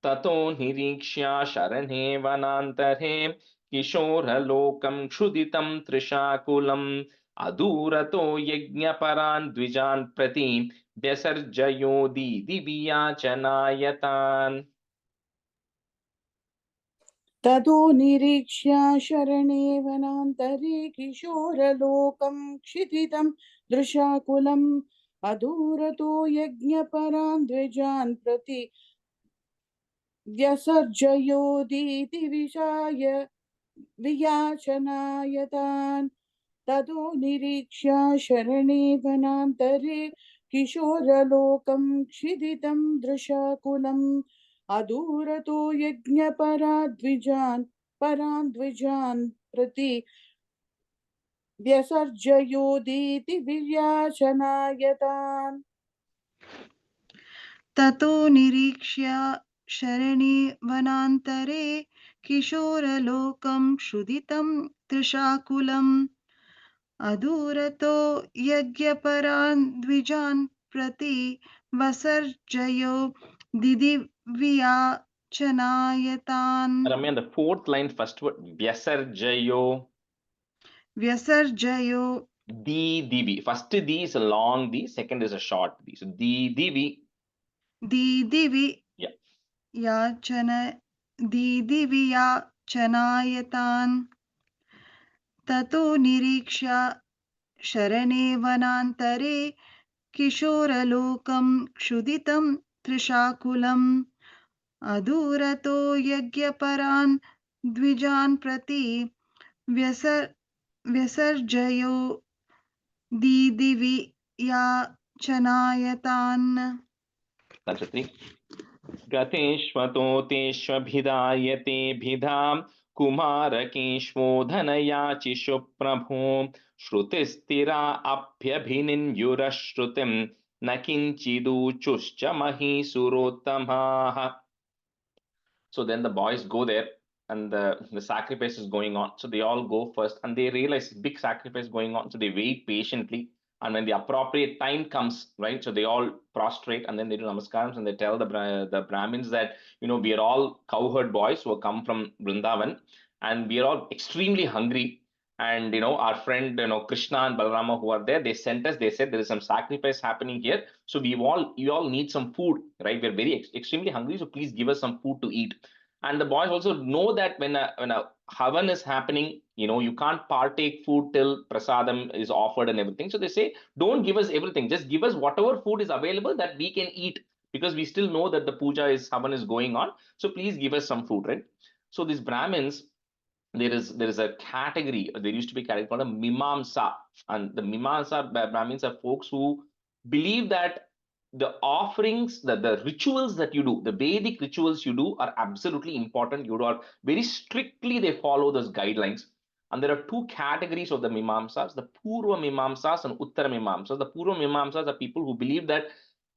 Tato nirikshya sharane vanantare kishoralokam kshuditam trishakulam adurato yajna paran dvijan prati vyasarjayo didivi yachanayathan. ततो निरीक्ष्य शरणे वनान्तरे किशोरलोकं क्षितितं दृशाकुलम् अदूरतो यज्ञपरान् द्विजान् प्रति व्यसर्जयोदीति विशाय वियाचनायतान् ततो निरीक्ष्य शरणे वनान्तरे किशोरलोकं क्षितितं दृशाकुलम् अदूरतो यज्ञपरान् द्विजान् प्रति व्यसर्जयोदीति वियाचनायतान् ततो निरीक्ष्य शरणे वनान्तरे किशोरलोकं क्षुदितं तृषाकुलम् अदूरतो यज्ञपरान् द्विजान् प्रति वसर्जयो दिदिव्याचनायतान्. Ramya, the fourth line, first word, vyasarjayo. Vyasarjayo. Di divi. First di is a long di, second is a short di. So di divi दीदिवि Yeah. दीदिवियाचनायतान् ततो निरीक्ष्य शरणे वनान्तरे किशोरलोकं क्षुदितं त्रिशाकुलम् अदूरतो यज्ञपरान् द्विजान् प्रति व्यसर्जयो दीदिवि याचनायतान्. That's the thing. गतेष्वतो तेष्वभिधायते भिधां कुमारकेष्वोधनयाचिषु प्रभो श्रुतिस्थिरा अभ्यभिनिन्युरश्रुतिं न किञ्चिदूचुश्च महीसुरोत्तमाः. So then the boys go there and the sacrifice is going on. So they all go first and they realize big sacrifice going on. So they wait patiently. And when the appropriate time comes, right? So they all prostrate and then they do namaskarams and they tell the Brahmins that, we are all cowherd boys who have come from Vrindavan and we are all extremely hungry. And, our friend, Krishna and Balarama who are there, they sent us, they said there is some sacrifice happening here. So you all need some food, right? We're very extremely hungry. So please give us some food to eat. And the boys also know that when a havan is happening, you can't partake food till prasadam is offered and everything. So they say, don't give us everything. Just give us whatever food is available that we can eat because we still know that the puja havan is going on. So please give us some food, right? So these Brahmins, there is a category, there used to be a category called a mimamsa, and the mimamsa Brahmins are folks who believe that the offerings, the rituals that you do, the Vedic rituals you do are absolutely important. You are very strictly, they follow those guidelines. And there are two categories of the mimamsas, the Purva Mimamsas and Uttara Mimamsas. The Purva Mimamsas are people who believe that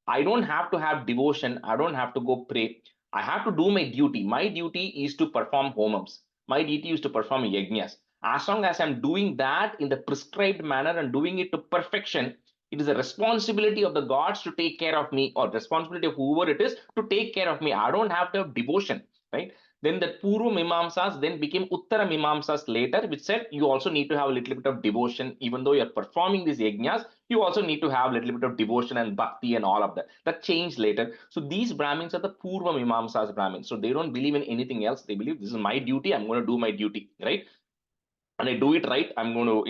I don't have to have devotion, I don't have to go pray, I have to do my duty. My duty is to perform homams. My duty is to perform yajnas. As long as I'm doing that in the prescribed manner and doing it to perfection, it is a responsibility of the gods to take care of me, or responsibility of whoever it is to take care of me. I don't have to have devotion, right? Then the Purva Mimamsas then became Uttara Mimamsas later, which said you also need to have a little bit of devotion. Even though you're performing these yajnas, you also need to have a little bit of devotion and bhakti and all of that. That changed later. So these Brahmins are the Purva Mimamsas Brahmins. So they don't believe in anything else. They believe this is my duty, I'm going to do my duty, right? And I do it right, I'm going to,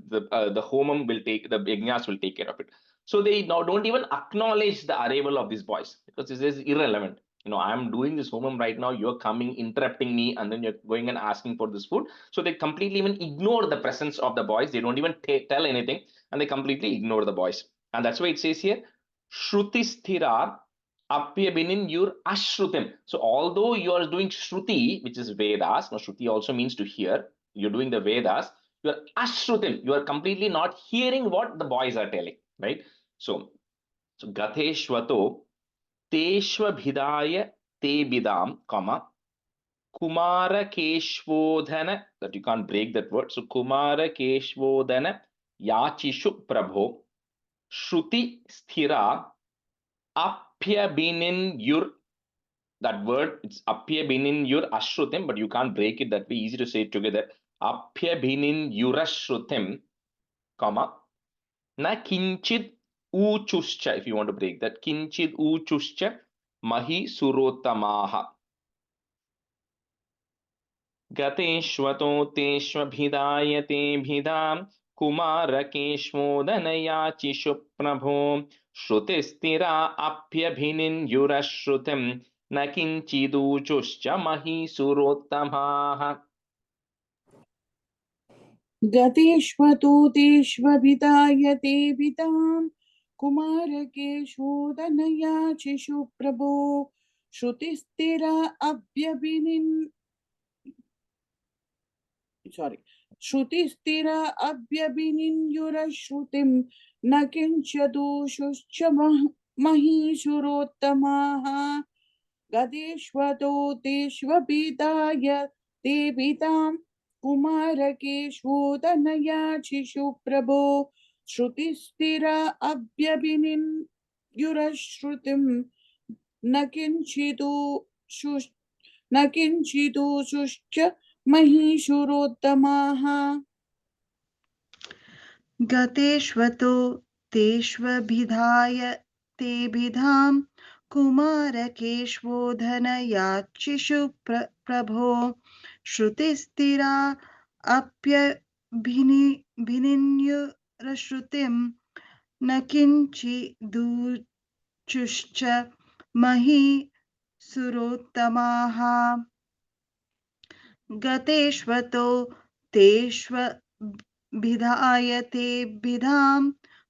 the homam will take, the yajnas will take care of it. So they now don't even acknowledge the arrival of these boys because this is irrelevant. I'm doing this homam right now, you're coming, interrupting me, and then you're going and asking for this food. So they completely even ignore the presence of the boys. They don't even tell anything, and they completely ignore the boys. And that's why it says here, Shruti Sthirar Apyabinin Yur Ashrutim. So although you are doing Shruti, which is Vedas, now Shruti also means to hear, you're doing the Vedas, you are Ashrutim, you are completely not hearing what the boys are telling, right? So Gateshwato Teshwabhidaya Te Bidam, Kumara Keshvodhana, that you can't break that word. So Kumara Keshvodhana Yachishu Prabho Shruti Sthira Apyabinin Yur, that word, it's Apyabinin Yur Ashrutim, but you can't break it that way, easy to say it together. Apyabinin Yurashrutim, na kinchid uchuscha, if you want to break that, kinchid uchuscha mahi surotamaha. Gateshvato teshvabhidayate bhidam kumarakeshvodanayacishu prabho shrutistira apyabhinin yurashrutim na kinchiduchuscha mahi surotamaha. गतेष्वतो तेष्वभिधायते पिताम् कुमारकेशोदनयाचिषु प्रभो श्रुतिस्थिरा श्रुतिस्थिरा अभ्यभिनिन्युरश्रुतिं न किञ्चिदूषुश्च महीषुरोत्तमाः गतेष्वतो तेष्वभिधाय ते पिताम् कुमारकेशोदनयाचिषु प्रभो श्रुतिस्थिरा अभ्यभिनिन्युरश्रुतिं न किञ्चिदूषुश्च महीषुरोत्तमाः. गतेष्वतो तेष्वभिधाय ते भिधाम कुमारकेशवोधनयाचिषु प्रभो श्रुतिस्थिरा अप्यभिनिन्युरश्रुतिं न किञ्चिदूचुश्च महीसुरोत्तमाः गतेष्वतो तेष्वभिधायते विधां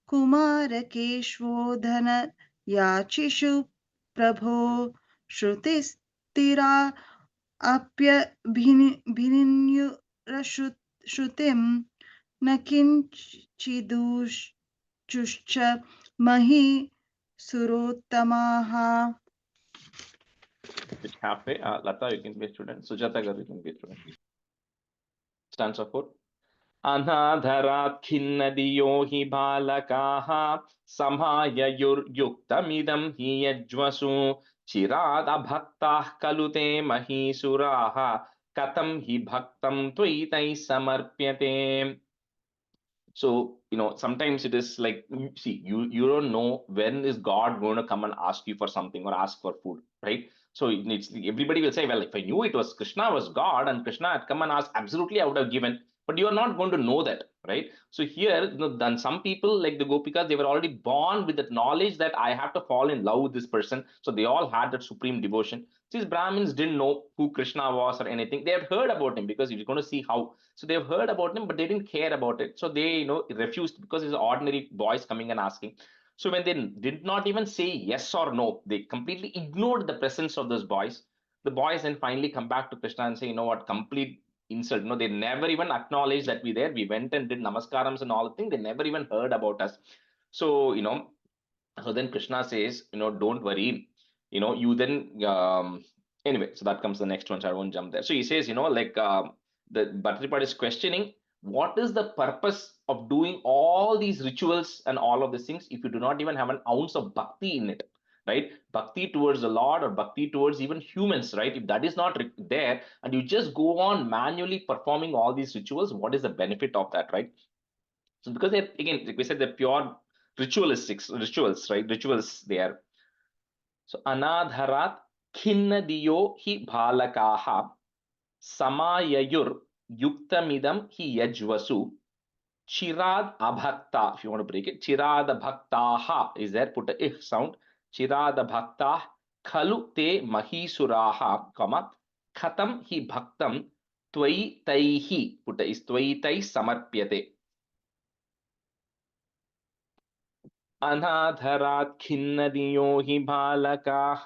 कुमारकेशवोधनयाचिषु प्रभो श्रुतिस्थिरा अप्यभिनिन्युरश्रुतिं न किञ्चिदूचुश्च महीसुरोत्तमाः. It's halfway. Lata, you can be a student. Sujata Garu, you can be a student. Stanza 4. Anadharat khinnadiyo hi balakaha samhayayuryuktamidam hi yajvasu chirad abhaktah kalute mahisuraha katam hi bhaktam tvaitai samarpyate. So, sometimes it is like, see, you don't know when is God going to come and ask you for something or ask for food, right? So it's everybody will say, well, if I knew it was Krishna was God and Krishna had come and asked, absolutely I would have given, but you are not going to know that, right? So here, then some people like the Gopikas, they were already born with that knowledge that I have to fall in love with this person. So they all had that supreme devotion. These Brahmins didn't know who Krishna was or anything. They had heard about him because you're going to see how. So they've heard about him, but they didn't care about it. So they, refused because it's ordinary boys coming and asking. So when they did not even say yes or no, they completely ignored the presence of those boys. The boys then finally come back to Krishna and say, you know what, complete insult. They never even acknowledged that we there. We went and did namaskarams and all the things. They never even heard about us. So, so then Krishna says, don't worry, you then, anyway, so that comes the next one, so I won't jump there. So he says, the Bhattacharya is questioning, what is the purpose of doing all these rituals and all of these things if you do not even have an ounce of bhakti in it, right? Bhakti towards the Lord or bhakti towards even humans, right? If that is not there and you just go on manually performing all these rituals, what is the benefit of that, right? So because they're, again, like we said, they're pure rituals, right? Rituals there. So anadharat khinnadiyo hi bhalakaha samayayur yuktamidam hi yajvasu chirad abhakta. If you want to break it, chirad abhaktaha is there. Put a ih sound. Chirad abhaktah khalu te mahisuraha, comma khatam hi bhaktam tvai taihi. Put a is tvai tai samarpyate. अनाधरात् खिन्नदियो हि बालकाः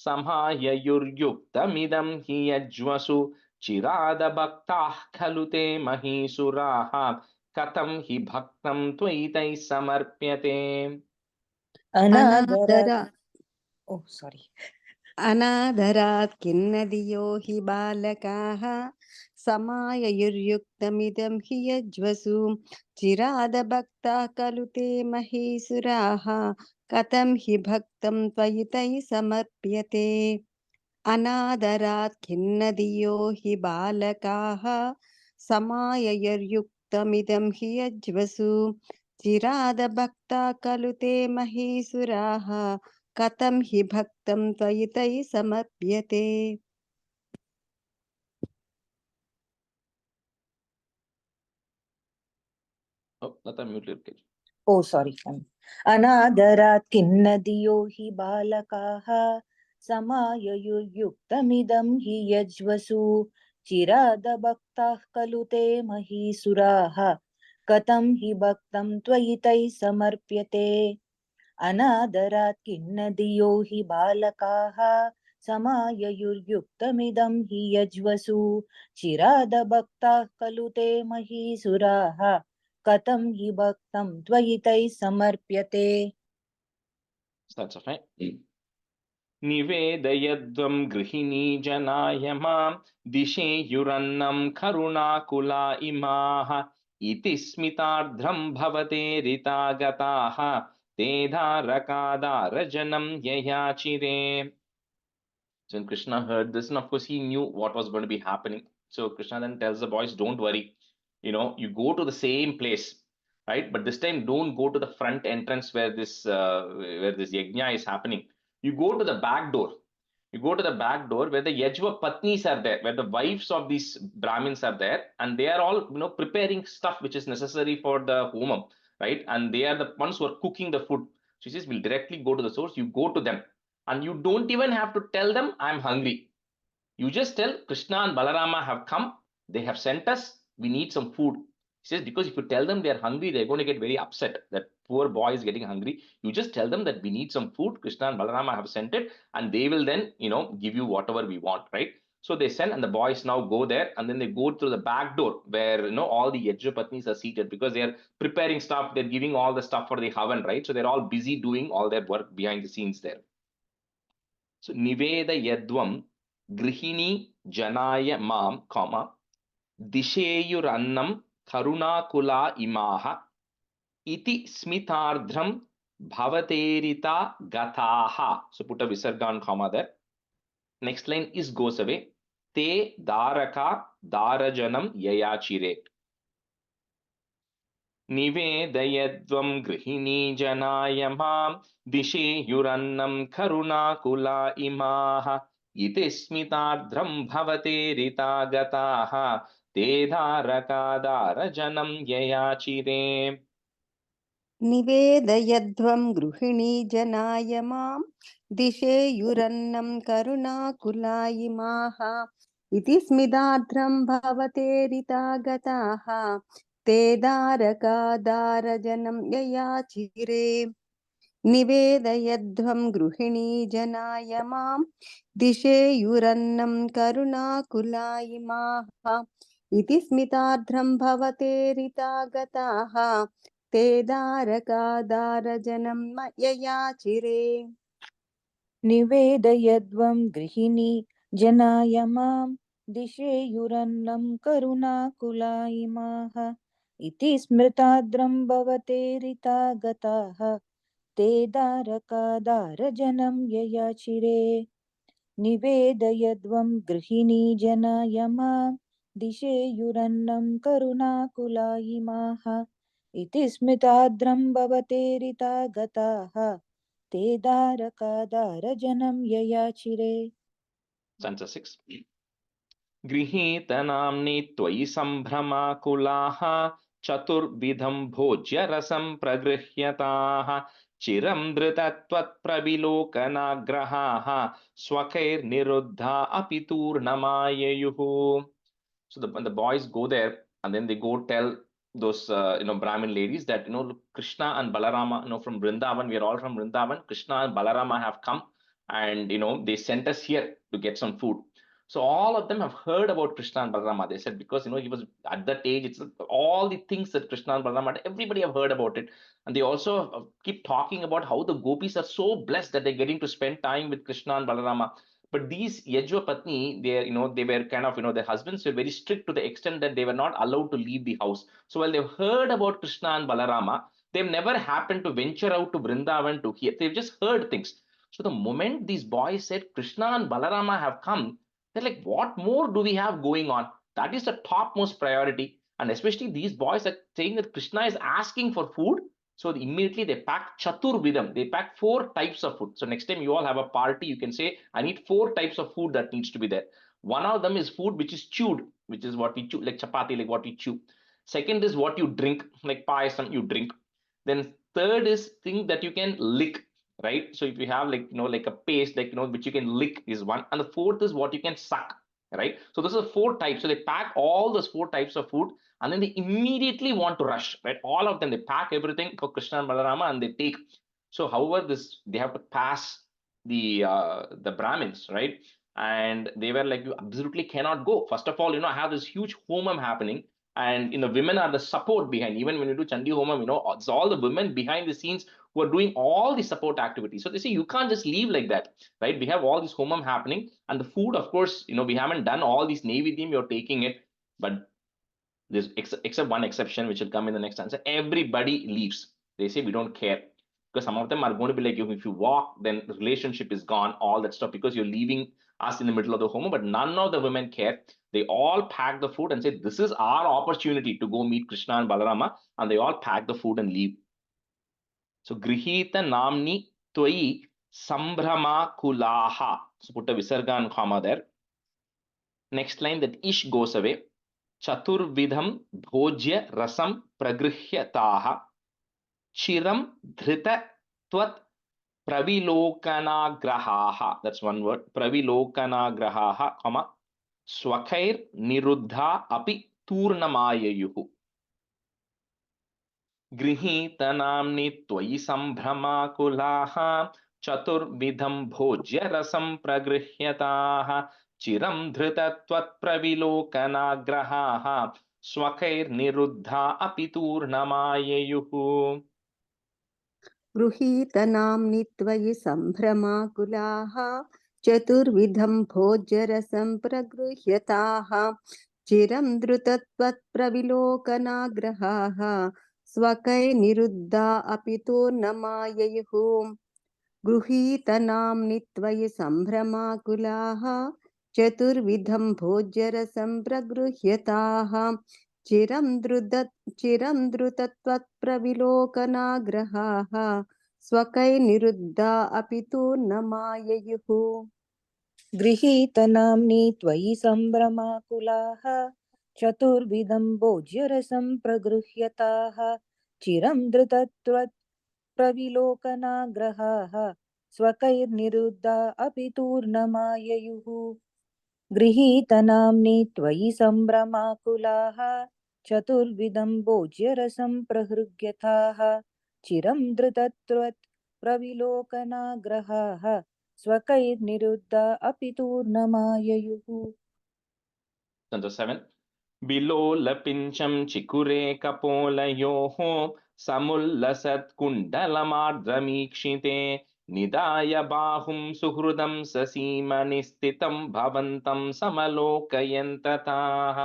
संहाययुर्युक्तमिदं हि यज्वसु चिरादभक्ताः खलु ते महीसुराः कथं हि भक्तं त्वयि तैः समर्प्यते. अनादरात् oh sorry अनादरात् किन्नदियो हि बालकाः समाययुर्युक्तमिदं हि यज्वसु चिरादभक्ताः खलु ते महीसुराः कथं हि भक्तं त्वयि तैः समर्प्यते. अनादरात् खिन्नदियो हि बालकाः समाययुर्युक्तमिदं हि यज्वसु चिरादभक्ताः खलु ते महीसुराः कथं हि भक्तं त्वयि तैः समर्प्यते. Oh, Lata, mute your page. oh sorry अनादरात् किन्नदियो हि बालकाः समाययुर्युक्तमिदं हि यज्वसु चिरादभक्ताः खलु ते महीसुराः कथं हि भक्तं त्वयि तैः समर्प्यते. अनादरात् किन्नदियो हि बालकाः समाययुर्युक्तमिदं हि यज्वसु चिरादभक्ताः खलु ते महीसुराः कथं हि भक्तं त्वयि तैः समर्प्यते. That's fine. निवेदयध्वं गृहिणी जनाय मां दिशेयुरन्नं करुणाकुला इमाः इति स्मितार्द्रं भवते ऋतागताः ते धारकादारजनं ययाचिरे. So when Krishna heard this, and of course he knew what was going to be happening. So Krishna then tells the boys, don't worry, you go to the same place, right? But this time don't go to the front entrance where this yajna is happening. You go to the back door. You go to the back door where the Yajva Patnis are there, where the wives of these Brahmins are there, and they are all preparing stuff which is necessary for the homam, right? And they are the ones who are cooking the food. She says, we'll directly go to the source. You go to them, and you don't even have to tell them, I'm hungry. You just tell Krishna and Balarama have come, they have sent us, we need some food. He says, because if you tell them they're hungry, they're going to get very upset that poor boy is getting hungry. You just tell them that we need some food, Krishna and Balarama have sent it, and they will then, give you whatever we want, right? So they send, and the boys now go there, and then they go through the back door where, all the Yajapatnis are seated because they are preparing stuff, they're giving all the stuff for the Havan, right? So they're all busy doing all their work behind the scenes there. So Niveda Yadvam Grihini Janaya Mam, Disheyurannam Karunakula Imaha Iti Smitardram Bhavaterita Gataha. So put a visarga comma there. Next line is goes away. Te Daraka Darajanam Yayachire. Nivedayadvam Grihini Janaya Mam Disheyurannam Karunakula Imaha Iti Smitardram Bhavaterita Gataha Te Dharaka Darajanam Yayachire. निवेदयध्वं गृहिणी जनाय मां दिशेयुरन्नं करुणाकुला इमाः इति स्मिदार्द्रं भवतेरिता गताः ते दारकादारजनं ययाचिरे निवेदयध्वं गृहिणी जनाय मां दिशेयुरन्नं करुणाकुला इमाः इति स्मितार्द्रं भवतेरिता गताः ते दारकादारजनं ययाचिरे निवेदयध्वं गृहिणी जनाय मां दिशेयुरन्नं करुणाकुला इमाः इति स्मृताद्रं भवतेरिता गताः ते दारकादारजनं ययाचिरे निवेदयध्वं गृहिणी जनाय मां दिशेयुरन्नं करुणाकुला इमाः इति स्मिताद्रं भवतेरिता गताः ते दारकादारजनं ययाचिरे. Stanza 6. Grihitanamni त्वयि सम्भ्रमाकुलाः चतुर्विधं भोज्य रसं प्रगृह्यताः चिरं धृतत्वत्प्रविलोकनाग्रहाः स्वकैर्निरुद्धा अपि तूर्णमाययुः. So when the boys go there and then they go tell those Brahmin ladies that Krishna and Balarama from Vrindavan, we are all from Vrindavan, Krishna and Balarama have come and they sent us here to get some food. So all of them have heard about Krishna and Balarama. They said because he was at that age, it's all the things that Krishna and Balarama did, everybody have heard about it. And they also keep talking about how the gopis are so blessed that they're getting to spend time with Krishna and Balarama. But these Yajva Patni, they were kind of, their husbands were very strict to the extent that they were not allowed to leave the house. So while they've heard about Krishna and Balarama, they've never happened to venture out to Vrindavan to hear. They've just heard things. So the moment these boys said Krishna and Balarama have come, they're like, what more do we have going on? That is the topmost priority. And especially these boys are saying that Krishna is asking for food. So immediately they pack Chaturvidam. They pack 4 types of food. So next time you all have a party, you can say, I need 4 types of food that needs to be there. One of them is food which is chewed, which is what we chew, like chapati, like what we chew. Second is what you drink, like payasam, you drink. Then third is thing that you can lick, right? So if you have like, like a paste, like, which you can lick is one. And the fourth is what you can suck, right? So those are 4 types. So they pack all those 4 types of food. And then they immediately want to rush, right? All of them, they pack everything for Krishna and Balarama and they take. So however, they have to pass the Brahmins, right? And they were like, you absolutely cannot go. First of all, I have this huge homam happening. And women are the support behind. Even when you do Chandi Homam, it's all the women behind the scenes who are doing all the support activities. So they say you can't just leave like that, right? We have all this homam happening, and the food, of course, we haven't done all these Naivedyam, you're taking it, but there's except one exception, which will come in the next answer. Everybody leaves. They say we don't care, because some of them are going to be like, if you walk, then the relationship is gone, all that stuff, because you're leaving us in the middle of the home. But none of the women care. They all pack the food and say, this is our opportunity to go meet Krishna and Balarama, and they all pack the food and leave. So Grihita Namni Twai Sambhramakulaha. So put a visarga and comma there. Next line, that ish goes away. Chaturvidham bhojya rasam pragrihyataha. Chiram dhrita tvat pravilokanagrahaha. That's one word. Pravilokanagrahaha, comma. Swakair niruddha api turnamayayuhu. गृहीतनाम्नि त्वयि सम्भ्रमाकुलाः चतुर्विधं भोज्य रसं प्रगृह्यताः चिरं धृतत्वत्प्रविलोकनाग्रहाः स्वकैर्निरुद्धा अपि तूर्णमाययुः. गृहीतनाम्नि त्वयि सम्भ्रमाकुलाः चतुर्विधं भोज्यरसं प्रगृह्यताः चिरं धृतत्वत्प्रविलोकनाग्रहाः स्वकैर्निरुद्धा अपि तूर्णमाययुः. गृहीतनाम्नि त्वयि सम्भ्रमाकुलाः चतुर्विधं भोज्यरसं प्रगृह्यताः चिरं धृतत्वत्प्रविलोकनाग्रहाः स्वकैर्निरुद्धा अपि तूर्णमाययुः. गृहीतनाम्नि त्वयि सम्भ्रमाकुलाः चतुर्विधं भोज्यरसं प्रगृह्यताः चिरं धृतत्वत् प्रविलोकनाग्रहाः स्वकैर्निरुद्धा अपि तूर्णमाययुः. गृहीतनाम्नि त्वयि सम्भ्रमाकुलाः चतुर्विधं भोज्यरसं प्रहृग्यताः चिरं धृतत्वत् प्रविलोकनाग्रहाः स्वकैर्निरुद्धा अपि तूर्णमाययुः. Stanza 7. बिलोलपिञ्चं चिकुरे कपोलयोः समुल्लसत्कुण्डलमार्द्रमीक्षिते निदाय बाहुं सुहृदं ससीमनिस्थितं भवन्तं समलोकयन्तताः.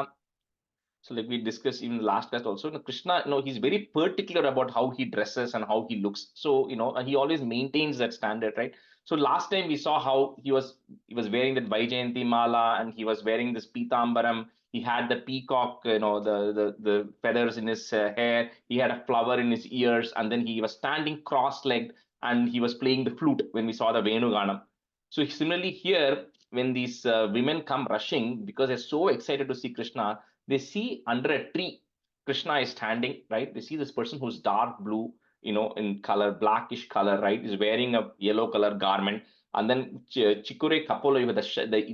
So like we discussed in the last class also, Krishna, he's very particular about how he dresses and how he looks. So, he always maintains that standard, right? So last time we saw how he was wearing that Vaijayanti mala and he was wearing this pitambaram. He had the peacock, the feathers in his hair. He had a flower in his ears, and then he was standing cross-legged and he was playing the flute when we saw the Venuganam. So similarly here, when these women come rushing because they're so excited to see Krishna, they see under a tree, Krishna is standing, right? They see this person who's dark blue, in color, blackish color, right? Is wearing a yellow color garment. And then Chikure Kapolo,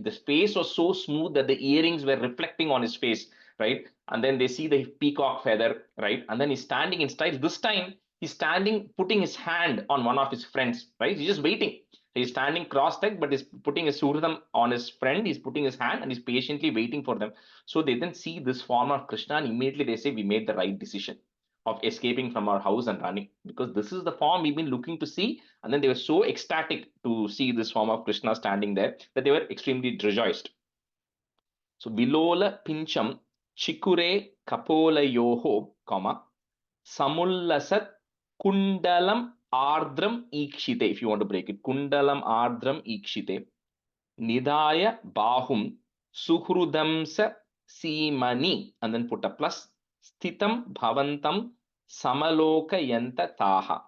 the face was so smooth that the earrings were reflecting on his face, right? And then they see the peacock feather, right? And then he's standing in style. This time, he's standing, putting his hand on one of his friends, right? He's just waiting. He's standing cross-legged, but he's putting his suhridam on his friend. He's putting his hand and he's patiently waiting for them. So they then see this form of Krishna and immediately they say, we made the right decision of escaping from our house and running, because this is the form we've been looking to see. And then they were so ecstatic to see this form of Krishna standing there that they were extremely rejoiced. So Vilola Pincham Chikure Kapolayoho, comma, Samullasat Kundalam Ardram Ikshite. If you want to break it, Kundalam Ardram Ikshite. Nidaya Bahum Suhrudamsa Simani, and then put a plus, Sthitam Bhavantam Samalokayanta Taha.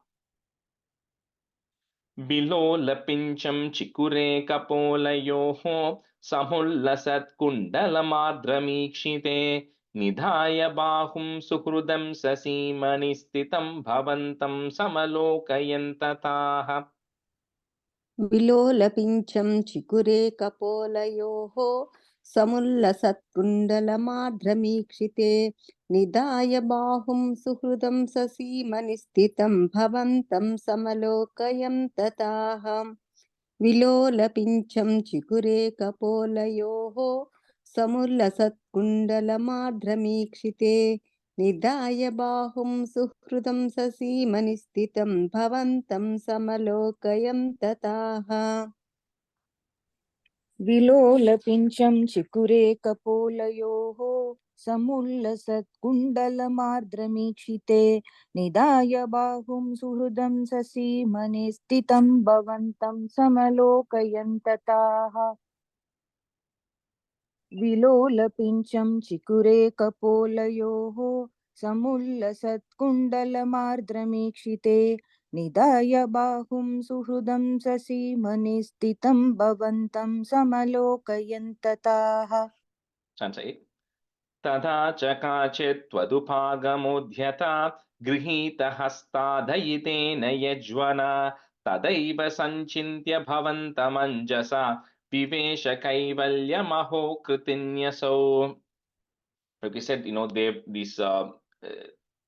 Bilolapincham Chikure Kapolayoho Samullasat Kundalamadramikshite Nidaya Bahum Suhrudam Sasimani Sthitam Bhavantam Samalokayanta Taha. विलोलपिञ्चं चिकुरे कपोलयोः समुल्लसत्कुण्डलमार्द्रमीक्षिते निदाय बाहुं सुहृदं ससीमनिस्थितं भवन्तं समलोकयं तताः. विलोलपिञ्चं चिकुरे कपोलयोः समुल्लसत्कुण्डलमार्द्रमीक्षिते निदाय बाहुं सुहृदं ससीमनिस्थितं भवन्तं समलोकयं तताः. विलोलपिञ्चं चिकुरे कपोलयोः समुल्लसत्कुण्डलमार्द्रमीक्षिते निदाय बाहुं सुहृदं ससीमने स्थितं भवन्तं समलोकयन्तताः. विलोलपिञ्चं चिकुरे कपोलयोः समुल्लसत्कुण्डलमार्द्रमीक्षिते निधाय बाहुं सुहृदं ससीमनि स्थितं भवन्तं समलोकयन्तताः Stanza 8. तथा च काचित् त्वदुपागमोऽध्यतात् गृहीतहस्तादयितेन यज्वना तदैव सञ्चिन्त्य भवन्तमञ्जसा विवेश कैवल्यमहो कृतिन्यसौ. Like we said, they these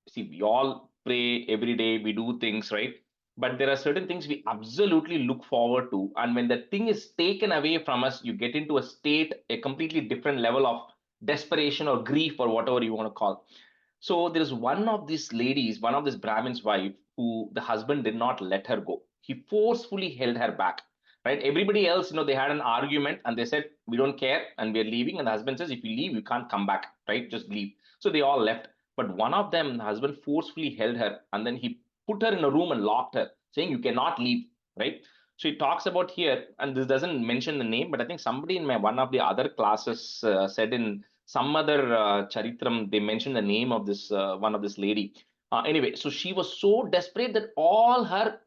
see, we all pray every day, we do things, right? But there are certain things we absolutely look forward to, and when the thing is taken away from us, you get into a state, a completely different level of desperation or grief or whatever you want to call. So there's one of these ladies, one of this Brahmin's wife, who the husband did not let her go. He forcefully held her back. Right? Everybody else, they had an argument and they said, we don't care and we're leaving. And the husband says, if you leave, you can't come back, right? Just leave. So they all left. But one of them, the husband forcefully held her and then he put her in a room and locked her, saying, you cannot leave, right? So he talks about here, and this doesn't mention the name, but I think somebody in one of the other classes said in some other charitram, they mentioned the name of this one of this lady. Anyway, so she was so desperate that all her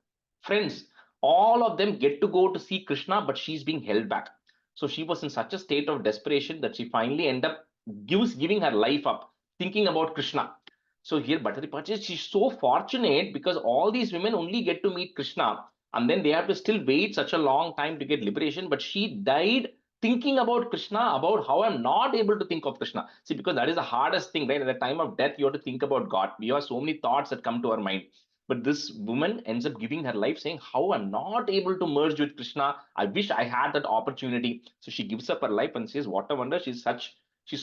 friends, all of them get to go to see Krishna, but she's being held back. So she was in such a state of desperation that she finally end up giving her life up, thinking about Krishna. So here, Bhattari Pachi, she's so fortunate because all these women only get to meet Krishna, and then they have to still wait such a long time to get liberation. But she died thinking about Krishna, about how I'm not able to think of Krishna. See, because that is the hardest thing, right? At the time of death, you have to think about God. We have so many thoughts that come to our mind. But this woman ends up giving her life saying, how I'm not able to merge with Krishna. I wish I had that opportunity. So she gives up her life and says, what a wonder. She's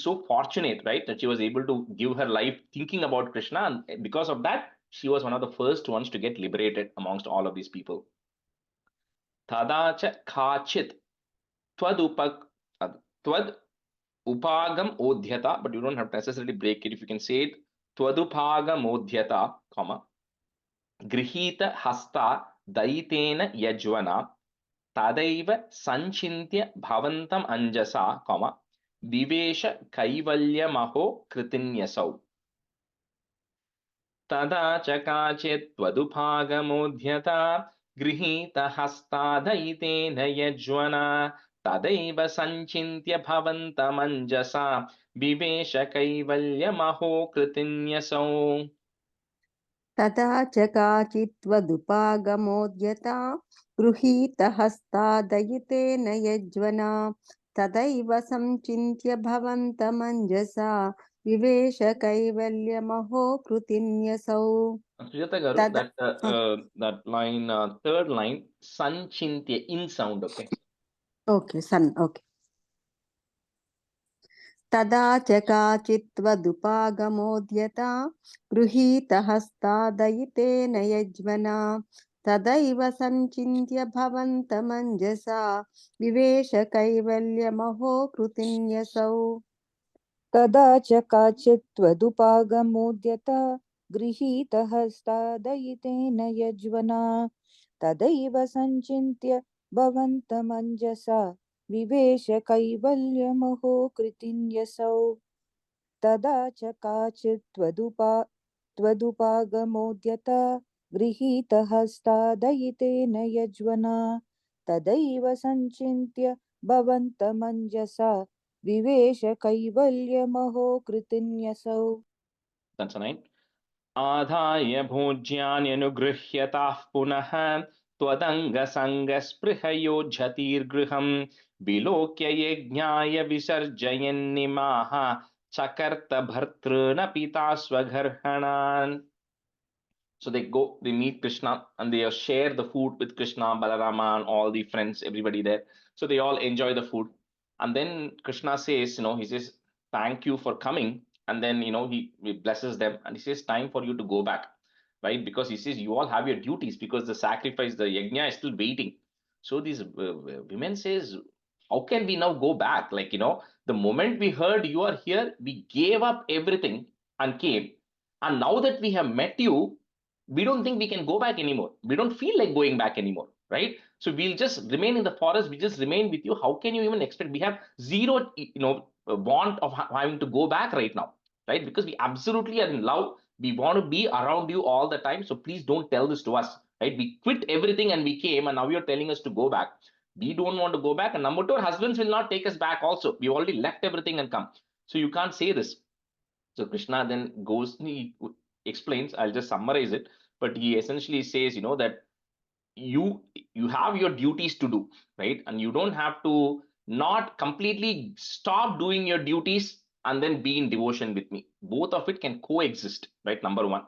so fortunate, right? That she was able to give her life thinking about Krishna. And because of that, she was one of the first ones to get liberated amongst all of these people. Tadacha kachit tvad upagam odhyata, but you don't have to necessarily break it. If you can say it, twadupagam odhyata, comma, grihita hasta daitena yajvana tadaiva sanchintya bhavantam anjasa, comma, vivesha kaivalyamaho kritinyasau. तदा च काचित् त्वदुपागमोऽध्यता गृहीतहस्तादयितेन यज्वना तदैव सञ्चिन्त्य भवन्तमञ्जसा विवेश कैवल्यमहो कृतिन्यसौ. तथा च काचित्त्वदुपागमोद्यता गृहीतहस्तादयितेन यज्वना तदैव सञ्चिन्त्य भवन्तमञ्जसा विवेश कैवल्यमहो कृतिन्यसौ. Sujata Garu, that line, third line, sanchintya, in sound, okay? Okay, son, okay. तदा च काचित्त्वदुपागमोद्यता गृहीतहस्तादयितेन यज्वना तदैव सञ्चिन्त्य भवन्तमञ्जसा विवेश कैवल्यमहो कृतिन्यसौ. तदा च काचित् त्वदुपागमोद्यता गृहीतहस्तादयितेन यज्वना तदैव सञ्चिन्त्य भवन्तमञ्जसा विवेश कैवल्यमहो कृतिन्यसौ तदा च काचित् त्वदुपागमोद्यता गृहीतहस्तादयितेन यज्वना तदैव सञ्चिन्त्य भवन्तमञ्जसा विवेश कैवल्यमहो कृतिन्यसौ. That's a nine. आधाय भोज्यान्यनुगृह्यताः पुनः त्वदङ्गसङ्गस्पृहयोज्झतीर्गृहं विलोक्य यज्ञाय विसर्जयन्निमाः चकर्त भर्तॄन् पिता स्वगर्हणान्. So they go, they meet Krishna and they share the food with Krishna, Balarama, and all the friends, everybody there. So they all enjoy the food. And then Krishna says, he says, thank you for coming. And then, he blesses them and he says, time for you to go back, right? Because he says, you all have your duties because the sacrifice, the yajna is still waiting. So these women says, how can we now go back? Like, the moment we heard you are here, we gave up everything and came. And now that we have met you, we don't think we can go back anymore. We don't feel like going back anymore, right? So we'll just remain in the forest. We just remain with you. How can you even expect? We have zero, want of having to go back right now, right? Because we absolutely are in love. We want to be around you all the time. So please don't tell this to us, right? We quit everything and we came, and now you're telling us to go back. We don't want to go back. And number two, our husbands will not take us back also. We already left everything and come. So you can't say this. So Krishna then goes, he explains, I'll just summarize it, but he essentially says, that you have your duties to do, right? And you don't have to not completely stop doing your duties and then be in devotion with me. Both of it can coexist, right? Number one.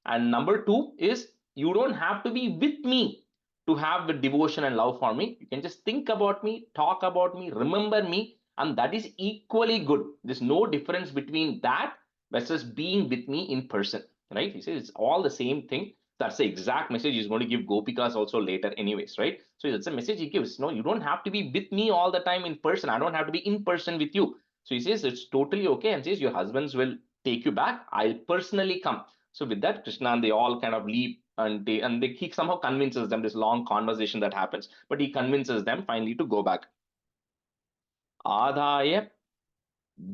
And number two is you don't have to be with me to have the devotion and love for me. You can just think about me, talk about me, remember me, and that is equally good. There's no difference between that versus being with me in person, right? He says it's all the same thing. That's the exact message he's going to give Gopikas also later anyways, right? So it's a message he gives. No, you don't have to be with me all the time in person. I don't have to be in person with you. So he says it's totally okay, and says your husbands will take you back. I'll personally come. So with that, Krishna and they all kind of leave, and he somehow convinces them. This long conversation that happens, but he convinces them finally to go back. Adaya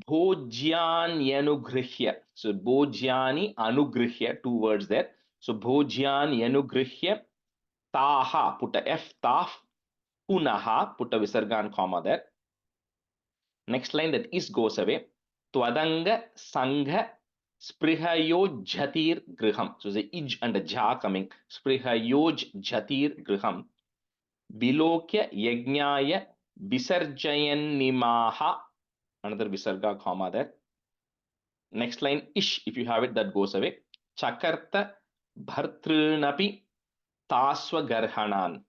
Bhojyanugrihya. So Bhojyani Anugrihya, two words there. So Bhojyanugrihya Taha, put a F, Taf, Punaha, put a Visarga and comma there. Next line, that is goes away. Twadanga Sangha Sprihayoj Jhatir Griham. So the ij and a ja coming. Sprihayoj Jhatir Griham. Bilokya Yajnaya Visarjayan Nimaha. Another Visarga comma there. Next line, ish, if you have it, that goes away. Chakarta Bhartrunapi Taswagarhanan.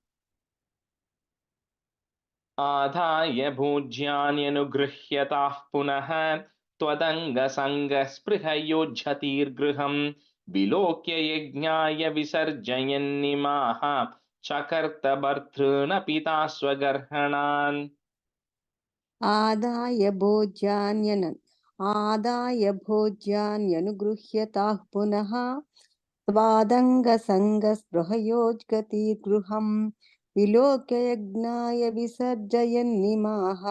Adhaya Bhojyanugrhyatah Punaha Twadanga Sanga Sprihayojhatir Griham Bilokya Yajnaya Visarjayan Nimaha Chakarta Bhartrunapi Taswagarhanan. आदाय भोज्यान्यनुगृह्यताः पुनः स्वादङ्गसङ्गस्पृहयोज्गतिर्गृहं विलोक्य यज्ञाय विसर्जयन्निमाः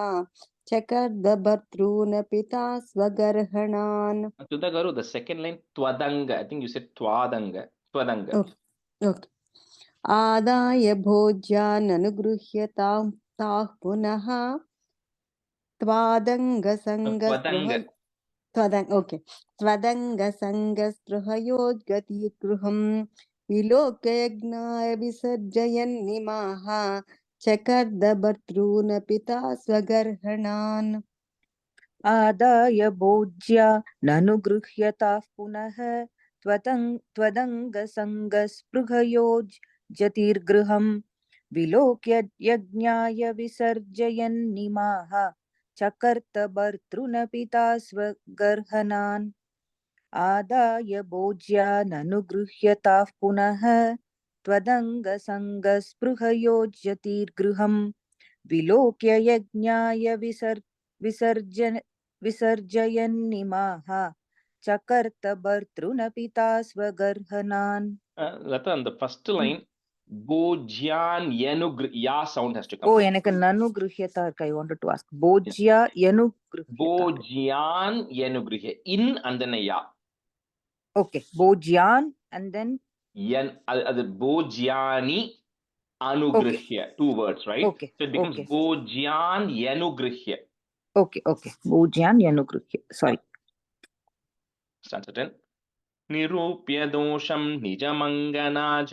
चकर्दभर्तॄन् पिता स्वगर्हणान्. Sudha Garu, the second line, Twadanga. I think you said Twadanga. Twadanga. Okay. आदाय भोज्यान्यनुगृह्यताः पुनः त्वदङ्गसङ्गस्पृहयोज्गतिर्गृहं विलोक्य यज्ञाय विसर्जयन्निमाः चकर्दभर्तॄन् पिता स्वगर्हणान्. आदाय भोज्या ननुगृह्यताः पुनः त्वदङ्गसङ्गस्पृहयोज्जतिर्गृहं विलोक्य यज्ञाय विसर्जयन्निमाः चकर्त भर्तॄन् पिता स्वगर्हणान्. आदाय भोज्या ननुगृह्यताः पुनः त्वदङ्गसङ्गस्पृहयोज्जतिर्गृहं विलोक्य यज्ञाय विसर्जयन्निमाः चकर्त भर्तॄन् पिता स्वगर्हणान्. Lata, the first line, Bojyan Yanugr, ya sound has to come. Oh, எனக்கு நனுகிருஹ்யதா இருக்கு. I wanted to ask. Bojya yanugruhyata. Bojyan Yanugrihe. In and then a ya. Okay. Bojyan and then Yan, Bojyani Anugrihya. Two words, right? Okay. So it becomes Okay. Bojyan Yanugrihya. Okay. Bojyan yanugruhya. Sorry. Stanza 10. Nirupya dosham nijamangana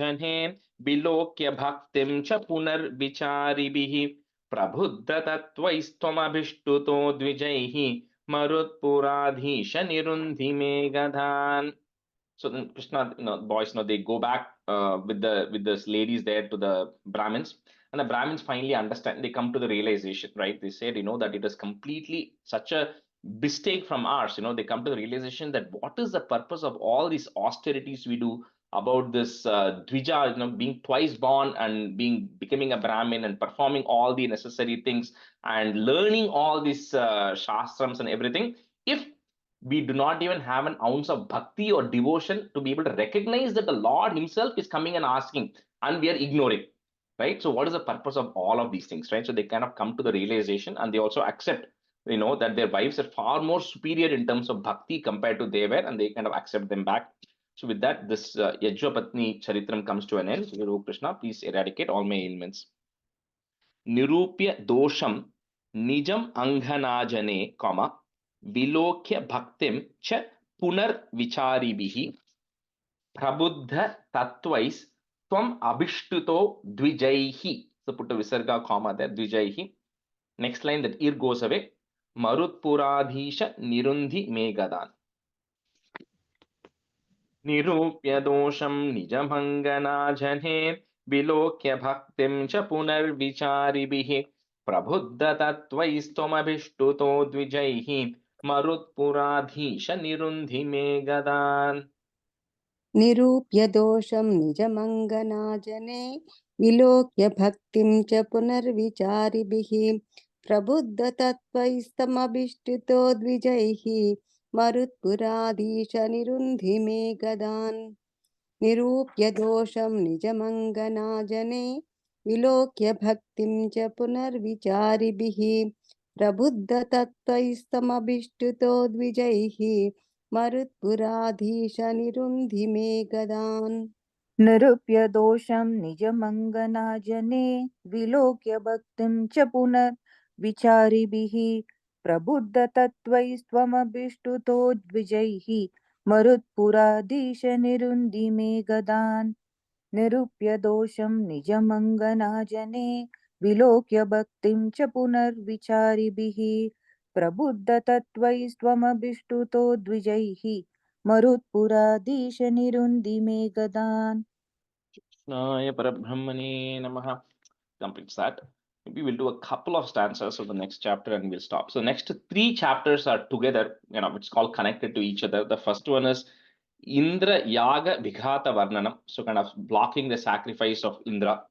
bilokya bhaktim cha punar vicharibihi prabhuddha tattvaistvamabhishtuto dvijaihi marutpuradhisha nirundi megadhan. So then Krishna, boys, they go back with the ladies there to the Brahmins, and the Brahmins finally understand. They come to the realization, right? They said, that it is completely such a mistake from ours. They come to the realization that what is the purpose of all these austerities we do about this Dvija, being twice born and becoming a Brahmin and performing all the necessary things and learning all these shastrams and everything, if we do not even have an ounce of bhakti or devotion to be able to recognize that the Lord himself is coming and asking, and we are ignoring, right? So what is the purpose of all of these things, right? So they kind of come to the realization, and they also accept, that their wives are far more superior in terms of bhakti compared to they were, and they kind of accept them back. So with that, this Yajvapatni Charitram comes to an end. So, O Krishna, please eradicate all my ailments. Nirupya dosham nijam anghanajane, comma, vilokya bhaktim cha punar vicharibihi prabuddha tattvais tvam abhishtuto dvijaihi. So put a visarga comma there, dvijaihi. Next line, that ir goes away. Marutpuradhisha nirundi megadan. Nirupya dosham nijamanganajaner vilokya bhaktim cha punarvicharibihi prabuddha tattvaistomadhishtuto dvijaihi marutpuradhisha nirundi megadan. निरूप्य दोषं निजमङ्गनाजने विलोक्य भक्तिं च पुनर्विचारिभिः प्रबुद्धतत्त्वैस्तमभिष्टितो द्विजैः मरुत्पुराधीश निरुन्धि मे गदान् निरूप्य दोषं निजमङ्गनाजने विलोक्य भक्तिं च पुनर्विचारिभिः प्रबुद्धतत्त्वैस्तमभिष्टितो द्विजैः मरुत्पुराधीश निरुन्धि मे गदान् निरूप्य दोषं निजमङ्गनाजने विलोक्य भक्तिं च पुनर्विचारिभिः प्रबुद्धतत्त्वैस्त्वमभिष्टुतो द्विजैः मरुत्पुराधीश निरुन्धि मे गदान् निरूप्य दोषं निजमङ्गनाजने विलोक्य भक्तिं च पुनर्विचारिभिः प्रबुद्धतत्त्वैस्त्वमभिष्टुतो द्विजैः मरुत्पुराधीश निरुन्धि मे गदान्. Krishnaya Parabrahmane Namaha. Completes that. Maybe we'll do a couple of stanzas of the next chapter and we'll stop. So next 3 chapters are together, it's called connected to each other. The first one is Indra Yaga Vighata Varnanam. So kind of blocking the sacrifice of Indra.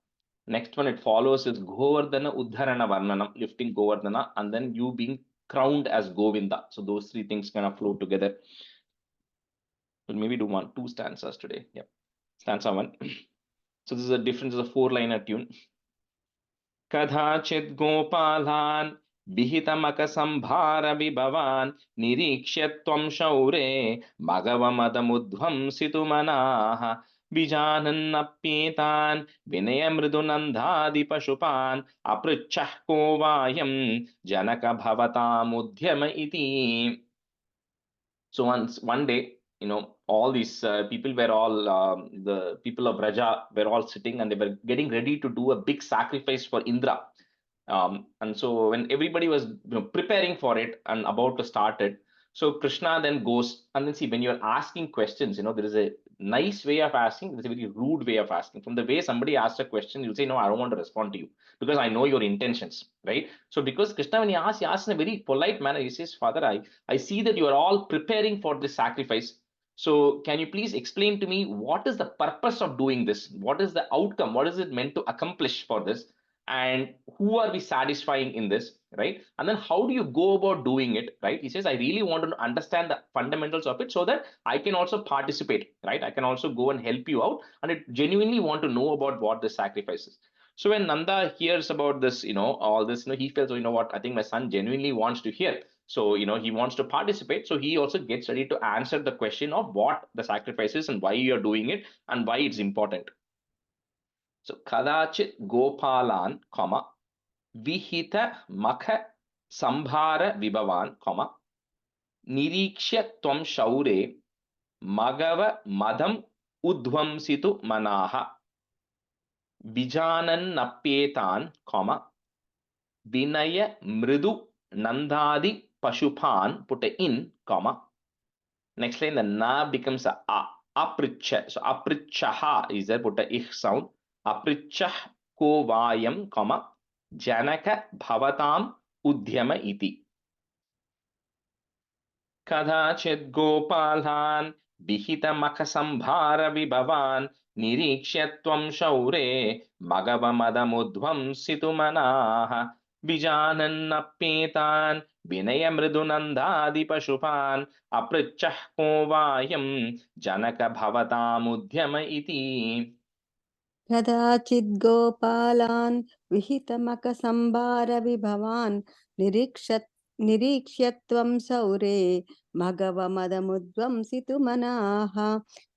Next one it follows is Govardhana Uddharana Varnanam, lifting Govardhana, and then you being crowned as Govinda. So those 3 things kind of flow together. We'll maybe do 2 stanzas today. Yeah. Stanza 1. So this is a difference of a 4-liner tune. Kadhachit Gopalan Vihitamaka Vibhavan Nirikshya Tvam Shaure Bhagavamadamudhvam Situmanaha Vijanannapyetan Vinayamridunandhadi Pashupan Apritchah Kovayam Janaka Bhavatamudhyama iti. So one day, all these people were all, the people of Raja were all sitting and they were getting ready to do a big sacrifice for Indra. And so when everybody was preparing for it and about to start it, so Krishna then goes and then see, when you're asking questions, there is a nice way of asking, there's a very rude way of asking. From the way somebody asks a question, you'll say, no, I don't want to respond to you because I know your intentions, right? So because Krishna, when he asks in a very polite manner, he says, Father, I see that you are all preparing for this sacrifice. So can you please explain to me what is the purpose of doing this? What is the outcome? What is it meant to accomplish for this? And who are we satisfying in this, right? And then how do you go about doing it, right? He says, I really want to understand the fundamentals of it so that I can also participate, right? I can also go and help you out. And I genuinely want to know about what the sacrifice is. So when Nanda hears about this, all this, he feels, what, I think my son genuinely wants to hear. So, he wants to participate. So he also gets ready to answer the question of what the sacrifice is and why you're doing it and why it's important. So, Kadachit Gopalan, comma, Vihita Makha Sambhara Vibhavan, comma, Nirikshya Tvam Shaure Magava Madam Udvamsitu Manaha Vijanan Napyetan, comma, Vinaya Mridu Nandadi Pashupan, put a in, comma. Next line, the na becomes a apricha. So aprichaha is there, put a ich sound. Aprichah kovayam, comma, janaka bhavatam udhyama iti. Kadhachit gopalan vihita makasambhara vibhavan nirikshyatvam shaure magavamadamudhvam situmanaha vijanannapyetan vinayamridunandadi pashupan apritchah kovayam janaka bhavatamudhyama iti. कदाचिद् गोपालान् विहितमकसम्भारविभवान् निरीक्ष्य त्वं सौरे मघवमदमुद्वंसितुमनाः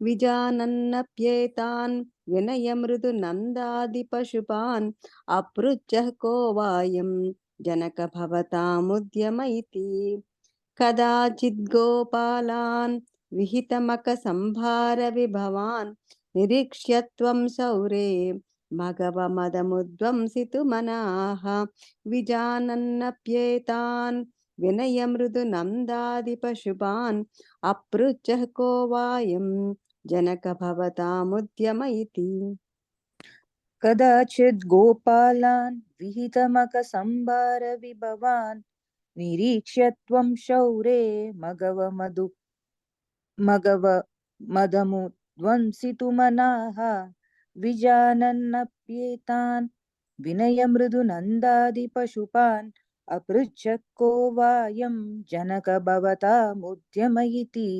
विजानन्नप्येतान् विनयमृदुनन्दादिपशुपान् अपृच्छः को वायं जनक भवतामुद्यम इति कदाचिद्गोपालान् विहितमकसंभारविभवान् निरीक्ष्य त्वं सौरे मघवमदमुद्वंसितुमनाः विजानन्नप्येतान् विनयमृदुनन्दादिपशुपान् अपृच्छः को वायं जनक भवतामुद्यम इति कदाचित् गोपालान् विहितमकसंभारविभवान् निरीक्ष्य त्वं शौरे मदमुद्वंसितुमनाः विजानन्नप्येतान् विनयमृदुनन्दादिपशुपान् अपृच्छः को वायं जनक भवतामुद्यम इति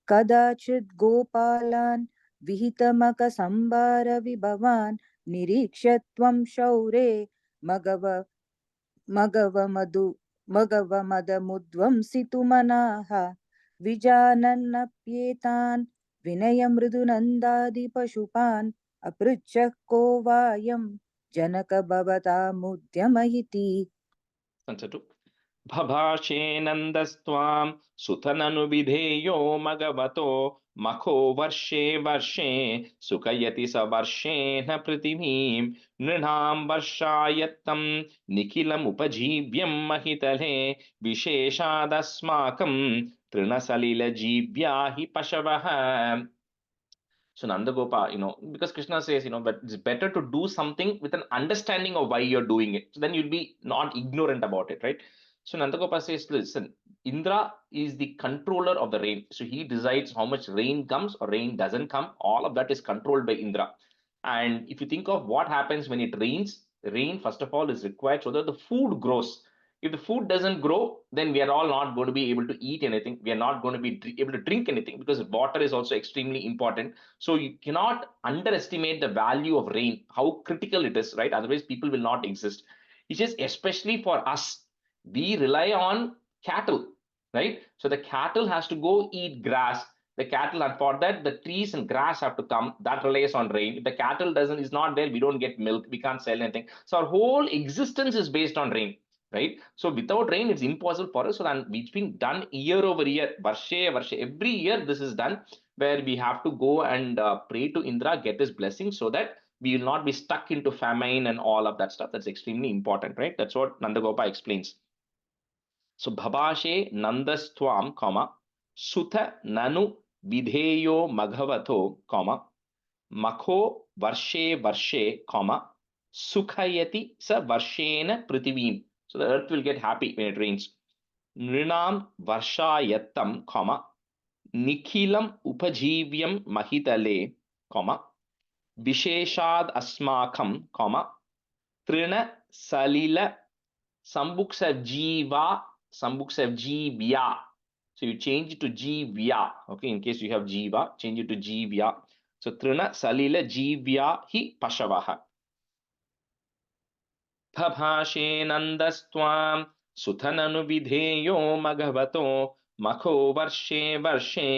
कदाचित् गोपालान् विहितमकसंभारविभवान् निरीक्ष्य त्वं शौरे मघवमदमुद्वंसितुमनाः विजानन्नप्येतान् विनयमृदुनन्दादिपशुपान् अपृच्छः को वायं जनक भवतामुद्यम इति Answer भभाषे नन्दस्त्वां सुतननुविधेयो मगवतो मखो वर्षे वर्षे सुखयति स वर्षेण पृथिवीं नृणां वर्षायत्तं निखिलमुपजीव्यं महितले विशेषादस्माकं तृणसलिलजीव्या हि पशवः. So Nandagopa, because Krishna says, but it's better to do something with an understanding of why you're doing it. So then you'll be not ignorant about it, right? So Nandagopa says, listen, Indra is the controller of the rain. So he decides how much rain comes or rain doesn't come. All of that is controlled by Indra. And if you think of what happens when it rains, rain, first of all, is required so that the food grows. If the food doesn't grow, then we are all not going to be able to eat anything. We are not going to be able to drink anything because water is also extremely important. So you cannot underestimate the value of rain, how critical it is, right? Otherwise, people will not exist. It's just especially for us, we rely on cattle, right? So the cattle has to go eat grass. The cattle, and for that, the trees and grass have to come. That relies on rain. If the cattle is not there, we don't get milk. We can't sell anything. So our whole existence is based on rain, right? So without rain, it's impossible for us. So then it's been done year over year, varshe, every year this is done, where we have to go and pray to Indra, get his blessing so that we will not be stuck into famine and all of that stuff. That's extremely important, right? That's what Nandagopa explains. So bhabashe nandastvam, comma, sutha nanu vidheyo maghavato, comma, makho varshe varshe, comma, sukhayati sa varshena prithivim. So the earth will get happy when it rains. Nrinam varshayattam, comma, nikhilam upajivyam mahitale, comma, visheshad asmakam, comma, trina salila sambuksa jiva, sambuksa jivya. So you change it to jivya, okay, in case you have jiva, change it to jivya. So trina salila jivya hi pashavaha. Bhabashe nandastvam सुथननु विधेयो मघवतो मखो वर्षे वर्षे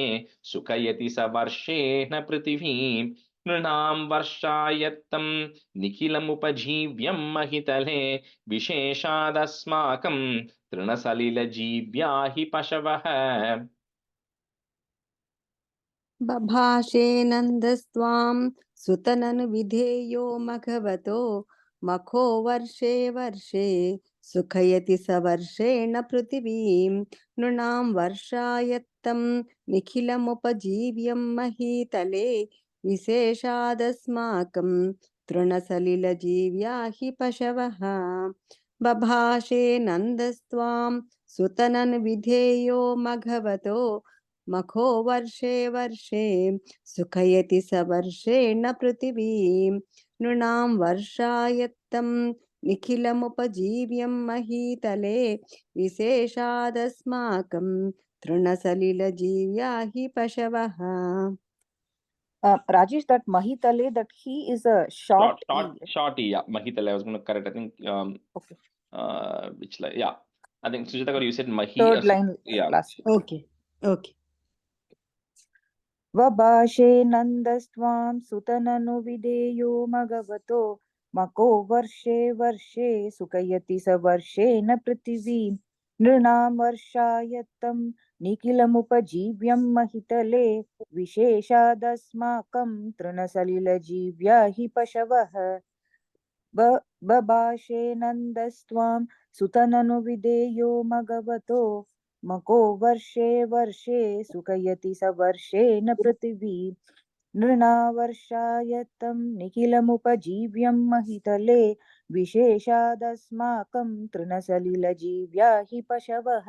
सुखयति स वर्षेण पृथिवीं नृणां वर्षायत्तं निखिलमुपजीव्यं महितले विशेषादस्माकं तृणसलिलजीव्या हि पशवः. बभाषे नन्दस्त्वां सुतननुविधेयो मघवतो मखो वर्षे वर्षे सुखयति स वर्षेण पृथिवीं नृणां वर्षायत्तं निखिलमुपजीव्यं महीतले विशेषादस्माकं तृणसलिलजीव्या हि पशवः. बभाषे नन्दस्त्वां सुतननुविधेयो मघवतो मखो वर्षे वर्षे सुखयति स वर्षेण पृथिवीं नृणां वर्षायत्तं निखिलमुपजीव्यं महीतले विशेषादस्माकं तृणसलिलजीव्या हि पशवः. Rajesh, that mahitale, that he is a short Short, yeah, mahitale. I was going to correct. I think okay. Which line? Yeah, I think Sujata, you said mahi. Third line, yeah. last. Okay. Okay. Vabashe nandastvam sutananu videyo magavato mako varshe varshe sukayati sa varshe na prithvi nrinam varshayatam nikilamupajivya mahitale visheshadasmakam trinasalila jivya hi pashavah babashe nandastvam sutananu videyo magavato मको वर्षे वर्षे सुखयति स वर्षेण पृथिवी नृणावर्षायत्तं निखिलमुपजीव्यं महितले विशेषादस्माकं तृणसलिलजीव्या हि पशवः.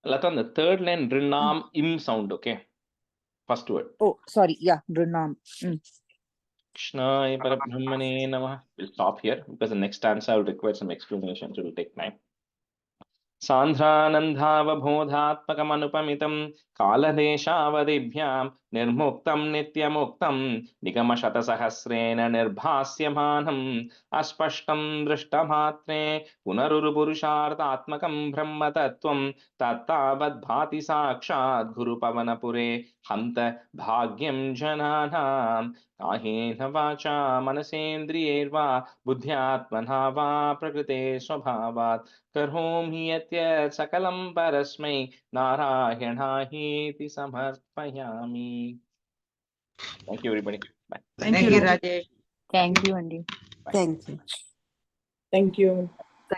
Lata, on the third line, Rinam im sound, okay? First word. Oh, sorry, yeah, nृणाम. Krishnaya Parabrahmane Namah. We'll stop here because the next stanza will require some explanation, so it will take time. सान्ध्रानन्दावबोधात्मकमनुपमितं कालदेशावधिभ्यां निर्मुक्तं नित्यमुक्तं निगमशतसहस्रेण निर्भास्यमानम् अस्पष्टं दृष्टमात्रे पुनरुरुपुरुषार्थात्मकं ब्रह्मतत्त्वं तत्तावद्भाति साक्षात् गुरुपवनपुरे हन्त भाग्यं जनानां कायेन वाचा मनसेन्द्रियैर्वा बुद्ध्यात्मना वा प्रकृते स्वभावात् करोमि यत् सकलं परस्मै नारायणायेति समर्पयामि. Thank you, everybody. Bye. Thank you, Rajesh. Thank you, Andy. Thank you. Thank you.